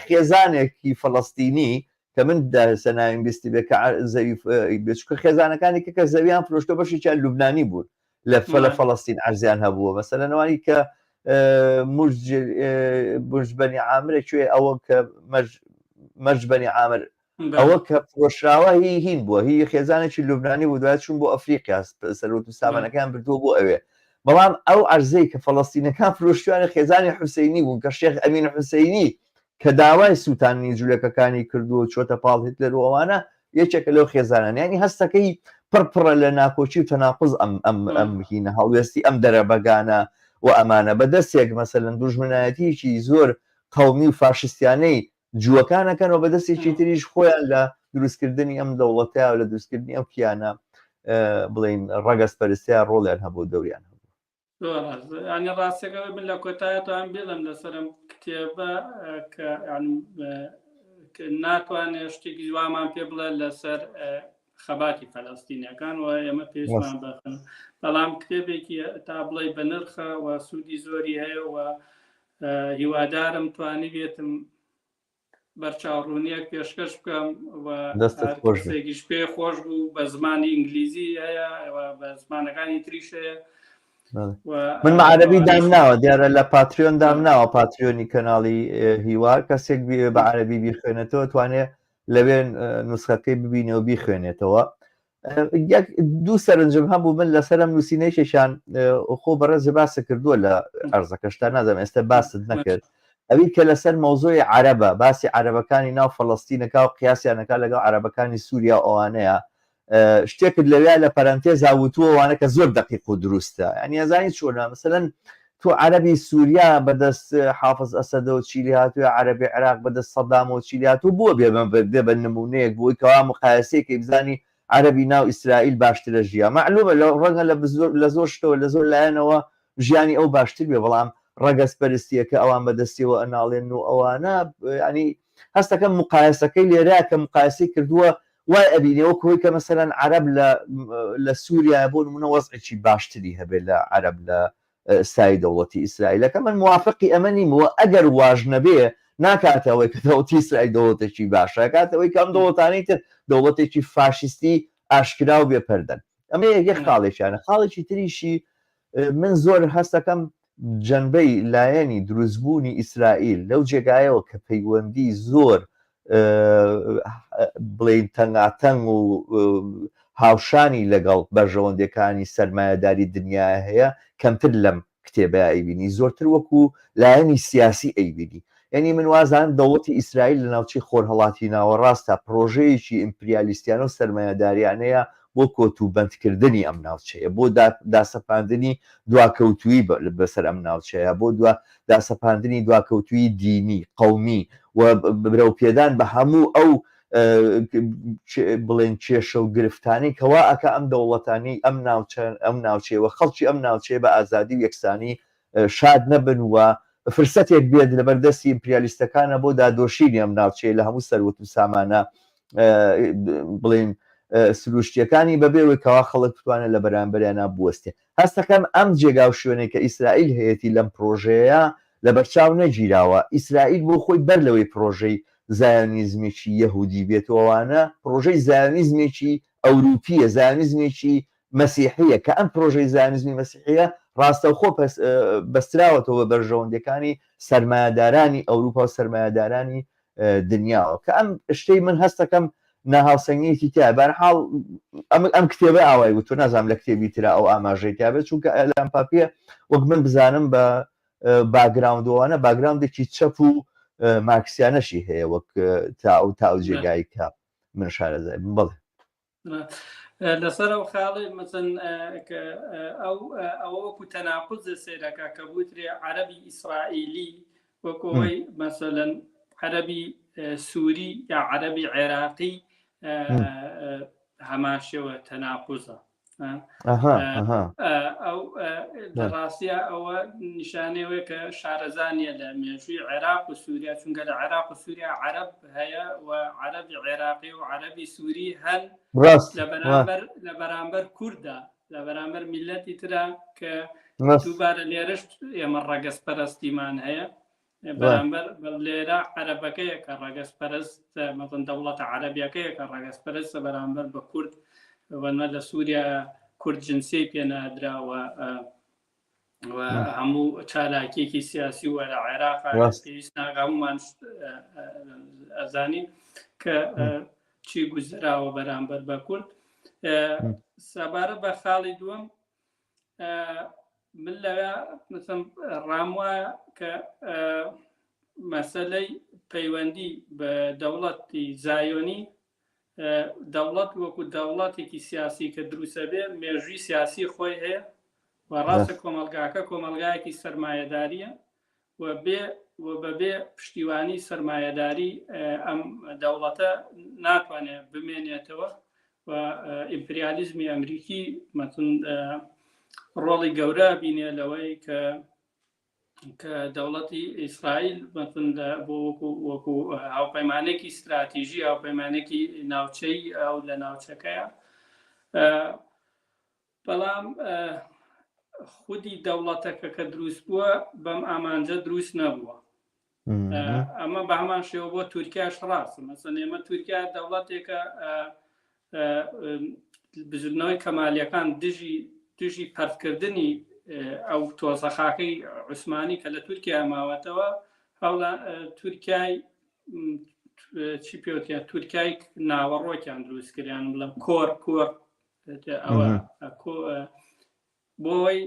خێزانێکی فەڵەستینی کە من سەناویم بیستی بێ کە زەوی بچکە خێزانەکانی کە زەویان فرۆشتۆ بەشێکیان لوبنانی بوون لە فەڵەستین عەرزیان هەبووە. مەسەلەنەوەی کە برج بەنی عامرە کوێ ئەوە کە مەرج بەنی عامر ئەوە کە فرۆشراوە هین بووە، هی خێزانێکی لوبنانی بوو، دوای چوون بۆ ئەفریقیا سەرۆت و سامانەکان بردووە بۆ ئەوێ. بەڵام ئەو عەرزەی کە فەڵەستینەکان فرۆشتوانە خێزانی حوسینی بوون کە شێخ ئەمین حوسینی کە داوای سووتانی جوولەکەەکانی کردووە چۆتە پاڵ هیتلەر و ئەوانە یەکێکە لەو خێزانان، ینی هەستەکەی پڕپڕە لە ناکۆچی و تەناقز ئەم هینە هەڵوێستی ئەم دەرەبەگانە و ئەمانە بەدەستێک مەسەلەن دوژمنایەتیکی زۆر قەومی و فاشستیانەی جووەکانەکەنەوە بەدەستێکی تریش خۆیان لە دروستکردنی ئەم دەوڵەتە و لە دروستکردنی ئەم کیانە بڵین ڕەگەز پەرستیان ڕۆڵیان هەبوو دەوریان هەبوو. ینی ڕاستەکەەوە من لە کۆتایەتان بێڵم لەسەرم کتێبە کە ناتوانێت شتێکی زوامان پێ بڵێ لەسەر خەباتی فەلەستینیەکان و ئێمە پێشمان بخن، بەڵام کتێبێکی تا بڵێ بە نرخە و سوودی زۆری هەیە و هیوادارم توانی بێتم بەرچاوڕوونیەک پێشکەش بکەم و دەستێکیش پێ خۆش بوو بە زمانی ئینگلیزی هەیە بە زمانەکانی تریش هەیە. من عەرەبی دام ناوە دیارە لە پاتریۆن دام ناوە، پاتریۆنی کەناڵی هیوار کەسێک بە عەرەبی بیخوێنێتەوە توانێت لەوێ نوسخەکەی ببینێ و بیخوێنێتەوە. دوو سەرنجم هەبوو من لەسەرم نووسینەیەکێکیان خۆ بەڕێزی باسە کردووە لە عەرزەکەشتا نازەم ئێستا باست نەکرد، ئەوی کە لەسەر مەوزۆی عەرەبە باسی عەرەبەکانی ناو فەڵەستینەکە و قیاسیانەکە لەگەڵ عەرەبەکانی سووریا ئەوانەیە شتێکت لەوێ لە پەرەنتێز هاوتووەوانە کە زۆر دقیق و دروستە. ئەنی ئەزانی چۆنە مەسەلەن تۆ عەرەبی سووریا بەدەست حافظ ئەسەدە و چیلی هاتووە، عەرەبی عێراق بەدەست سەدام و چیلی هاتوو بۆ بێ بە نمونەیەک بۆی کەوا مقایسەیەکی بزانی عەرەبی ناو ئیسرائیل باشترە ژیا. معلومە لە ڕەنگە لە زۆر شتەوە لە زۆر لایەنەوە ژیانی ئەو باشتر بێ، بەڵام ڕەگەز پەرستیەکە ئەوان بەدەستیەوە ئەناڵێن و ئەوانە ینی هەستەکەم مقایسەکەی لێرە کە مقایسی کردووە وای ئەبینەوە کۆی کە مەسەلەن عەرەب لە سووریا بۆ نمونە وەزعێکی باشتری هەبێت لە عەرەب لە سای دەوڵەتی ئیسرائیلەکە. من موافقی ئەمە نیمەوە ئەگەر واژ نەبێ ناکاتەوەی کە دەوڵەتی ئیسرائیل دەوڵەتێکی باشە، کاتەوەی کەم دەوڵەتانەی تر دەوڵەتێکی فاشیستی ئاشکرا و بێپەردەن. ئەمە یەک خاڵێکیانە. خاڵێکی تریشی من زۆر هەستەکەم جەنبەی لایەنی دروستبوونی ئیسرائیل لەو جێگایەوە کە پەیوەندی زۆر بڵین تەنگاتەنگ و هاوشانی لەگەڵ بەرژەوەندەکانی سەرمایەداری دنیا هەیە کەمتر لەم کتێبە ئەیبینی، زۆرتر وەکو لایەنی سیاسی ئەیبینی. یعنی من وازان دەوڵەتی ئیسرائیل لە ناوچەی خۆرهەڵاتی ناوەڕاستە پرۆژەیەکی ئیمپریالیستیانە و سەرمایەداریانەیە بۆ کۆتوبەندکردنی ئەم ناوچەیە، بۆ داسەپاندنی دواکەوتویی بەسەر ئەم ناوچەیە، بۆ داسەپاندنی دواکەوتویی دینی قەومی و برەوپێدان بە هەموو ئەو بڵێن کێشە و گرفتانی کەوا ئەکە ئەم دەوڵەتانی ئەم ناوچەیەوە خەڵکی ئەم ناوچەیە بە ئازادی و یەکسانی شاد نەبن و فرسەتێک بێت لەبەردەستی ئیمپریالیستەکانە بۆ دادۆشینی ئەم ناوچەیە لە هەموو سەروەت و سامانە بڵێن سروشتیەکانی بەبێەوەی کەوا خەڵک بتوانێت لە بەرامبەریانە بوەستێ. هەستەکەم ئەم جێگا و شوێنێک کە ئیسرائیل هەیەی لەم پرۆژەیە لە بەرچاو نەگیراوە. ئیسرائیل بۆ خۆی بەر لەوەی پرۆژەی زایۆنیزمێکی یەهودی بێتەوەوانە پرۆژەی زایۆنیزمێکی ئەوروپیە، زایۆنیزمێکی مەسیحیە کە ئەم پرۆژەی زایۆنیزمی مەسیحیە ڕاستەوخۆ بەستراوەتەوە بەرژەوەندەکانی سەرمایەدارانی ئەوروپا و سەرمایەدارانی دنیاوە کە ئەم شتەی من هەستەکەم ناهاوسەنگیەتی تیا. بەرحاڵ ئەم کتێبە ئاوای وتۆ نازانم لە کتێبی ترا ئەو ئاماژەی تابێت، چونکە ئەلان پاپیە وەک من بزانم بە باگراوندەوەوانە باگراوندێکی چەپ و مارکسیانەشی هەیە وەک تا ئەو جێگای کە من شارەزای بڵێ لەسەر ئەو خاڵی مەسەن ئەوە وەکو تەناقوز سێرەکە کە بوترێ عەرەبی ئیسرائیلی وەکۆی مەسەلەن عەرەبی سووری یا عەرەبی عێراقی هەماشەوە تەناقوزە. ئەو ڕاستیە ئەوە نیشانەوەی کە شارەزانیە لە مێژووی عێراق و سووریا، چونکە لە عێراق و سووریا عەرەب هەیە و عەرەبی عێراقی و عەرەبی سووری هەن لە بەرامبەر کووردا، لە بەرامبەر میلەتی ترە کە دووبارە لێرەش ئێمە ڕەگەزپەرستیمان هەیە بەرامبەر لێرە عەرەبەکەیە کە ڕەگەزپەرست مەڵەن دەوڵەتە عەرەبیەکەیە کە ڕەگەزپەرستە بەرامبەر بە کورد وەنە لە سووریا کورد جنسی پێنادراوە و هەموو چالاکیێکی سیاسی وە لە عێراق پێویست ناگەمومان ئەزانین کە چی گوزراوە بەرامبەر بە کورد. سەبارەت بە خاڵی دووەم من لەوێ ڕاموایە کە مەسەلەی پەیوەندی بە دەوڵەتی زایۆنی دەوڵەت وەکو دەوڵەتێکی سیاسی کە دروستە بێ مێژووی سیاسی خۆی هەیە و ڕاستە کۆمەلگاکە کۆمەلگایەکی سەرمایەداریە و بەبێ پشتیوانی سەرمایەداری ئەم دەوڵەتە ناتوانێت بمێنێتەوە و ئیمپریالیزمی ئەمریکی مەتن ڕۆڵی گەورە بینێ لەوەی کە دەوڵەتی ئیسرائیل بۆ وەکو هاوپەیمانێکی استراتیژی هاوپەیمانێکی ناوچەی ئەو لە ناوچەکەیە. بەڵام خودی دەوڵەتەکە کە دروست بووە بەم ئامانجە دروست نەبووە. ئەمە بە هەمان شێوە بۆ تورکیاش ڕاستە. مەسەڵەن ئێمە تورکیا دەوڵەتێکە بژنەوەی کەمالیەکان دژی پەرتکردنی ئەو تۆزەخاکەی عوسمانی کە لە تورکیا ماوەتەوە هەوڵە تورکای چی پێوتە تورکای ناوەڕۆکیان دروستکردیان بڵم کۆر ئەوە بۆی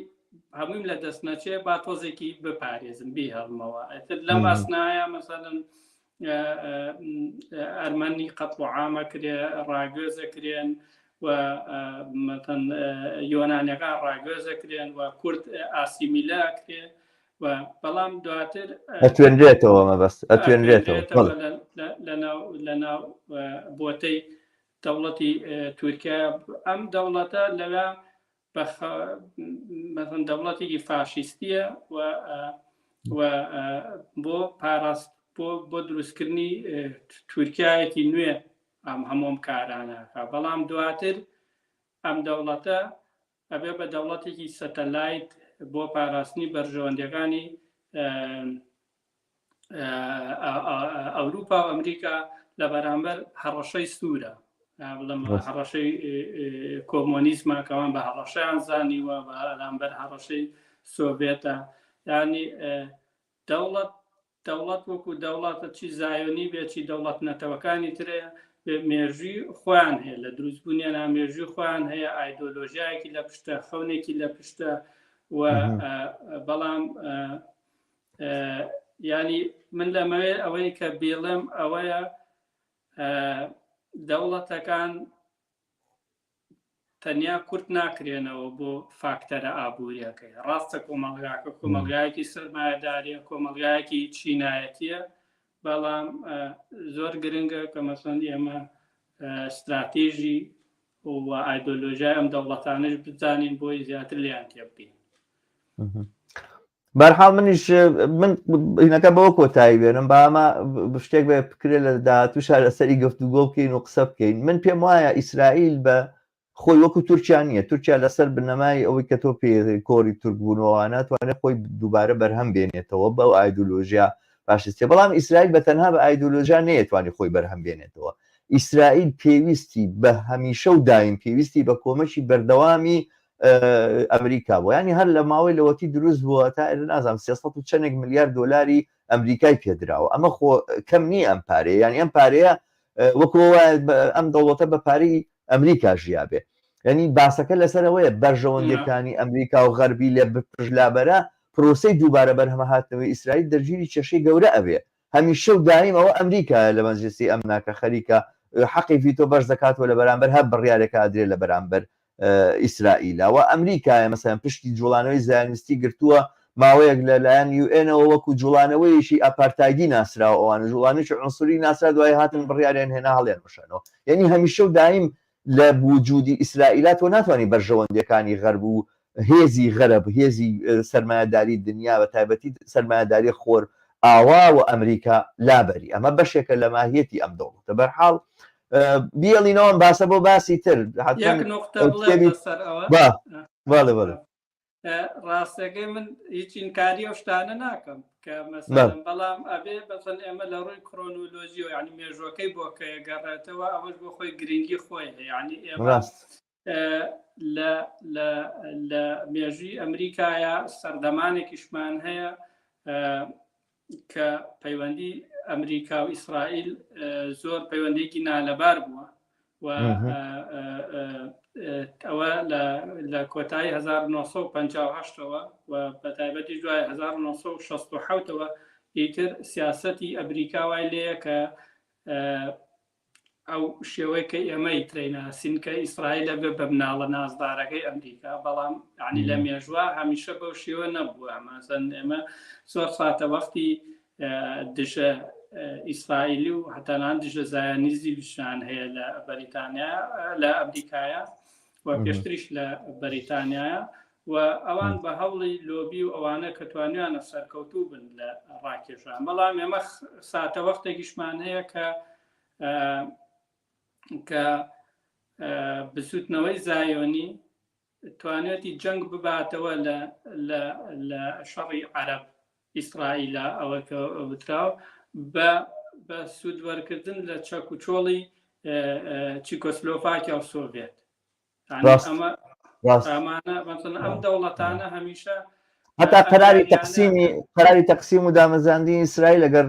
هەمووی لە دەست نەچێ با تۆزێکی بپارێزم بی هەڵمەوە. ئەتر لەم ئەسنایە مەسەڵەن ئەرمەنی قەتڵ و عامە کرێ ڕاگوێزە کرێن و یۆنانیەکان ڕاگوێزەکرێن و کورد ئاسیمیلا کرێ و بەڵام دواتر ئەتوێنرێتەوە مەبەست ئەتوێنرێتەوە لەناو بۆتەی دەوڵەتی تورکیا. ئەم دەوڵەتە لەوێ مەثەن دەوڵەتێکی فاشیستیە و بۆ پاراست بۆ دروستکردنی تورکایەتی نوێ ئەم هەموم کارانەکە. بەڵام دواتر ئەم دەوڵەتە ئەبێ بە دەوڵەتێکی سەتەلایت بۆ پاراستنی بەرژەوەندەکانی ئەوروپا و ئەمریکا لە بەرامبەر هەڕەشەی سوورە بڵم هەڕەشەی کۆمۆنیزمە کەوان بە هەڕەشەیان زانیوە بە بەرامبەر هەڕەشەی سۆڤێتە. یعنی دەوڵەت وەکو دەوڵەتە چی زایۆنی بێ چی دەوڵەت نەتەوەکانی ترەیە مێژووی خۆیان هەیە لە دروستبوونیان مێژووی خۆیان هەیە ئایدۆلۆژیایەکی لە پشتە خەونێکی لە پشتە و بەڵام ینی من لەمەوێ ئەوەی کە بێڵم ئەوەیە دەوڵەتەکان تەنیا کورت ناکرێنەوە بۆ فاکتەرە ئابوووریەکەی ڕاستە کۆمەڵگاکە کۆمەلگایەکی سەرمایەداریە کۆمەلگایەکی چینایەتیە بەڵام زۆر گرنگە کە مەسەڵەن ئێمە استراتێژی و ئایدۆلۆژیای ئەم دەوڵەتانش بزانین بۆی زیاتر لیان تێ بکەین. بەرحاڵ منیش من هینەکە بەوە کۆتایی بێنم بە ئەمە شتێک بێ بکرێت لە داهاتووشا لەسەری گفتوگۆ بکەین و قسە بکەین. من پێم وایە ئیسرائیل بە خۆی وەکو تورکیا نییە، تورکیا لەسەر بنەمای ئەوەی کە تۆ پێ کۆری تورکبوونەوەوانە توانێت خۆی دووبارە بەرهەم بێنێتەوە بەو ئایدۆلۆژیا فاشیستیە، بەڵام ئیسرائیل بە تەنها بە ئایدۆلۆژیا نەیەتوانی خۆی بەرهەم بێنێتەوە. ئیسرائیل پێویستی بە هەمیشە و دایم پێویستی بە کۆمەکی بەردەوامی ئەمریکا بۆ، ینی هەر لە ماوەی لەوەتی دروست بووە تا نازانم 300 و چەندێک ملیار دۆلاری ئەمریکای پێدراوە. ئەمە خۆ کەم نییە ئەم پارەیە، ینی ئەم پارەیە وەکەوە ئەم دەوڵەتە بە پارەی ئەمریکا ژیابێ. ینی باسەکە لەسەرەوەیە بەرژەوەندەکانی ئەمریکا و غەربی لێ پژلابەرە پرۆسەی دووبارە بەرهەمە هاتنەوەی ئیسرائیل دەرگیری کێشەی گەورە ئەوێ. هەمیشە و دایم ئەوە ئەمریکا لە مەجلیسی ئەمناکە خەریکە حەقی ڤیتۆ بەرز دەکاتەوە لە بەرامبەر هەر بڕیارێکە ئادرێت لە بەرامبەر ئیسرائیلەوە. ئەمریکایە مەسەڵەن پشتی جوڵانەوەی زایانیستی گرتووە ماوەیەک لەلایەن UN-ەوە وەکو جوڵانەوەیشی ئاپارتایدی ناسراوە، ئەوانە جوڵانێکی عنسوری ناسرا دوای هاتن بڕیاریان هێنا هەڵیان وشانەوە. یعنی هەمیشە و دایم لە وجودی ئیسرائیلە تۆ ناتوانانی بەرژەوەندەکانی غەرب و هێزی غەرب هێزی سەرمایەداری دنیا بە تایبەتی سەرمایەداری خۆر ئاوا و ئەمریکا لابەری. ئەمە بەشێکە لە ماهیەتی ئەم دەوڵەتە. بەرحاڵ بیڵینەوە باسە بۆ باسی تر ڕاستەکەی من هیچ ئینکاری ئەو شتانە ناکەم کە مەسەڵەن بەڵام ئەبێ بەسەن ئێمە لە ڕووی کرۆنۆلۆژی و ینی مێژوەکەی بۆ کە گەڕێتەوە ئەوەش بۆ خۆی گرنگی خۆی ینی ئێمە لە مێژووی ئەمریکایە سەردەمانێکیشمان هەیە کە پەیوەندی ئەمریکا و ئیسرائیل زۆر پەیوەندێکی نالەبار بووە و ئەوە لە کۆتایی 1950ەوە و بە تایبەتی دوای 1960ەوە ئیتر سیاسەتی ئەمریکا وای لەیە کە ئەو شێوەیە کە ئێمەی تریناسین کە ئیسرائیل لە بە مناڵە نازدارەکەی ئەمریکا، بەڵام عنی لە مێژوە هەمیشە بەو شێوە نەبووە. مەسەن ئێمە زۆر ساتە وەختی دژە ئیسرائیلی و هەتانان دژە زایانیزی بشان هەیە لە بەریتانیا لە ئەمریکایە و پێشتریش لە بەریتانیایە و ئەوان بە هەوڵی لۆبی و ئەوانە کە توانیانە سەرکەوتوو بن لە ڕاکێشان. بەڵام ئێمە ساتە وەختێکیشمان هەیە کە بسووتنەوەی زایۆنی توانێتی جەنگ بباتەوە لە شەڕی عەرەب ئیسرائیلە ئەوە کە وتراوە بە سوودوەرکردن لە چەک و چۆڵی چیکۆسلۆڤاکیا و سۆڤێت. ئەمانە ئەم دەوڵەتانە هەمیشە هەتا قەراری تەقسیم و دامەزاندنی ئیسرائیل لەگەر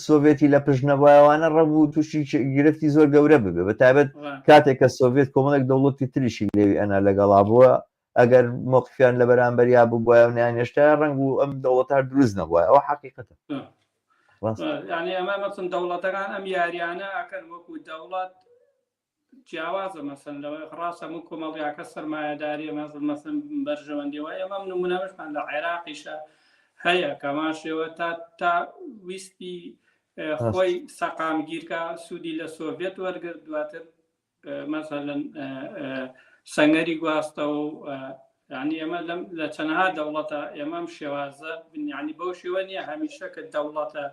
سۆڤێتی لە پژنەبایەوانە ڕەبوو تووشی گرفتی زۆر گەورە ببێ، بە تایبەت کاتێک کە سۆڤێت کۆمەڵێک دەوڵەتی تریشی لێوی ئەنا لەگەڵا بووە ئەگەر مۆقفیان لە بەرامبەریا بووبایە و نیانێشتا ڕەنگ و ئەم دەوڵەتە دروست نەبووە. ئەوە حەقیقەتە. یعنی ئەمە مەچەند دەوڵەتەکان ئەم یاریانە ئەکەن وەکو دەوڵەت جیاوازە مەسەن لەوەی ڕاستە من کۆمەڵیاکە سەرمایەداریە مەسەن بەرژەوەندیەوە ئێمە نمونەمەشمان لە عێراقیشە هەیە کەمان شێوە تا ویستی خۆی سەقامگیرکە سوودی لە سۆڤێت وەرگرت دواتر مەسەلەن سەنگەری گواستەوە و ینی ئێمە لە چەندەها دەوڵەتە ئێمەم شێوازە ینی بەو شێوە نییە هەمیشە کە دەوڵەتە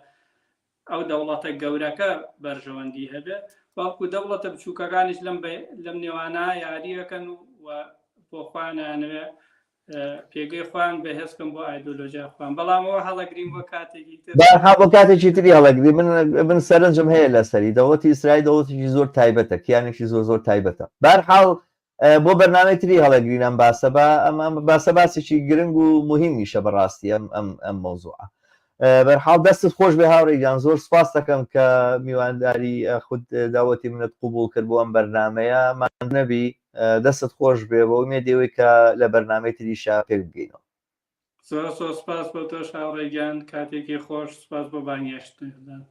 ئەو دەوڵەتە گەورەکە بەرژەوەندی هەبێ باوکو دەوڵەتە بچووکەکانیش لەم نێوانە یاریەکەن و بۆ خوانیانوێ پێگەی خوان بەهێزکەم بۆ ئایدۆلۆژیا خوان. بەڵامەوە هەڵەگرین بۆ کاتێکی بۆ کاتێکی تری هەڵەگری من سەرنجم هەیە لەسەری دەوڵەتی ئیسرائیل دەوڵەتێکی زۆر تایبەتە، کیانێکی زۆر تایبەتە. بەرحاڵ بۆ بەرنامەی تری هەڵەگرین ئەم باسە باسێکی گرنگ و مهمیشە بەڕاستی ئەم مەوزوعە. بەرحاڵ دەستت خۆش بێ هاوڕێگیان زۆر سپاس دەکەم کە میوانداری خود داوەتی منت قوبول کرد بۆ ئەم بەرنمەیە مان نەبی دەستت خۆش بێ بە ئومێدەوەی کە لە بەرنمەی تریشا پێک بگەینەوە. زۆر سپاس بۆ تۆش هاوڕێگیان کاتێکی خۆش سپاس بۆ بانگێشتدان.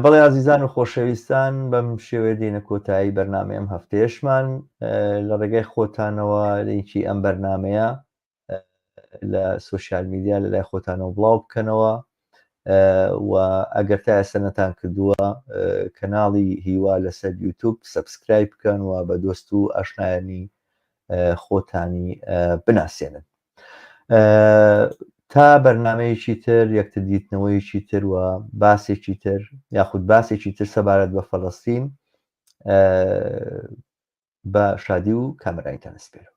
بەڵێ عزیزان و خۆشەویستان بەم شێوەیە دێنە کۆتایی بەرنامە ئەم هەفتەیەشمان لە ڕێگای خۆتانەوە لەیکی ئەم بەرنمەیە لە سوۆسیال میدیا لە لای خۆتانەوە بڵاو بکەنەوە و ئەگەر تا ئێستا کردووە کەناڵی هیوا لەسەر یوتیوب سەبسکرایب بکەن و بە دۆست و ئاشنایانی خۆتانی بناسیێنن. تا بەرنمەیەکی تر یەکتر دیتنەوەیکی تر و باسێکی تر یاخود باسێکی تر سەبارەت بە فەڵەستین بە شادی و کامەرانیتان سپێرم.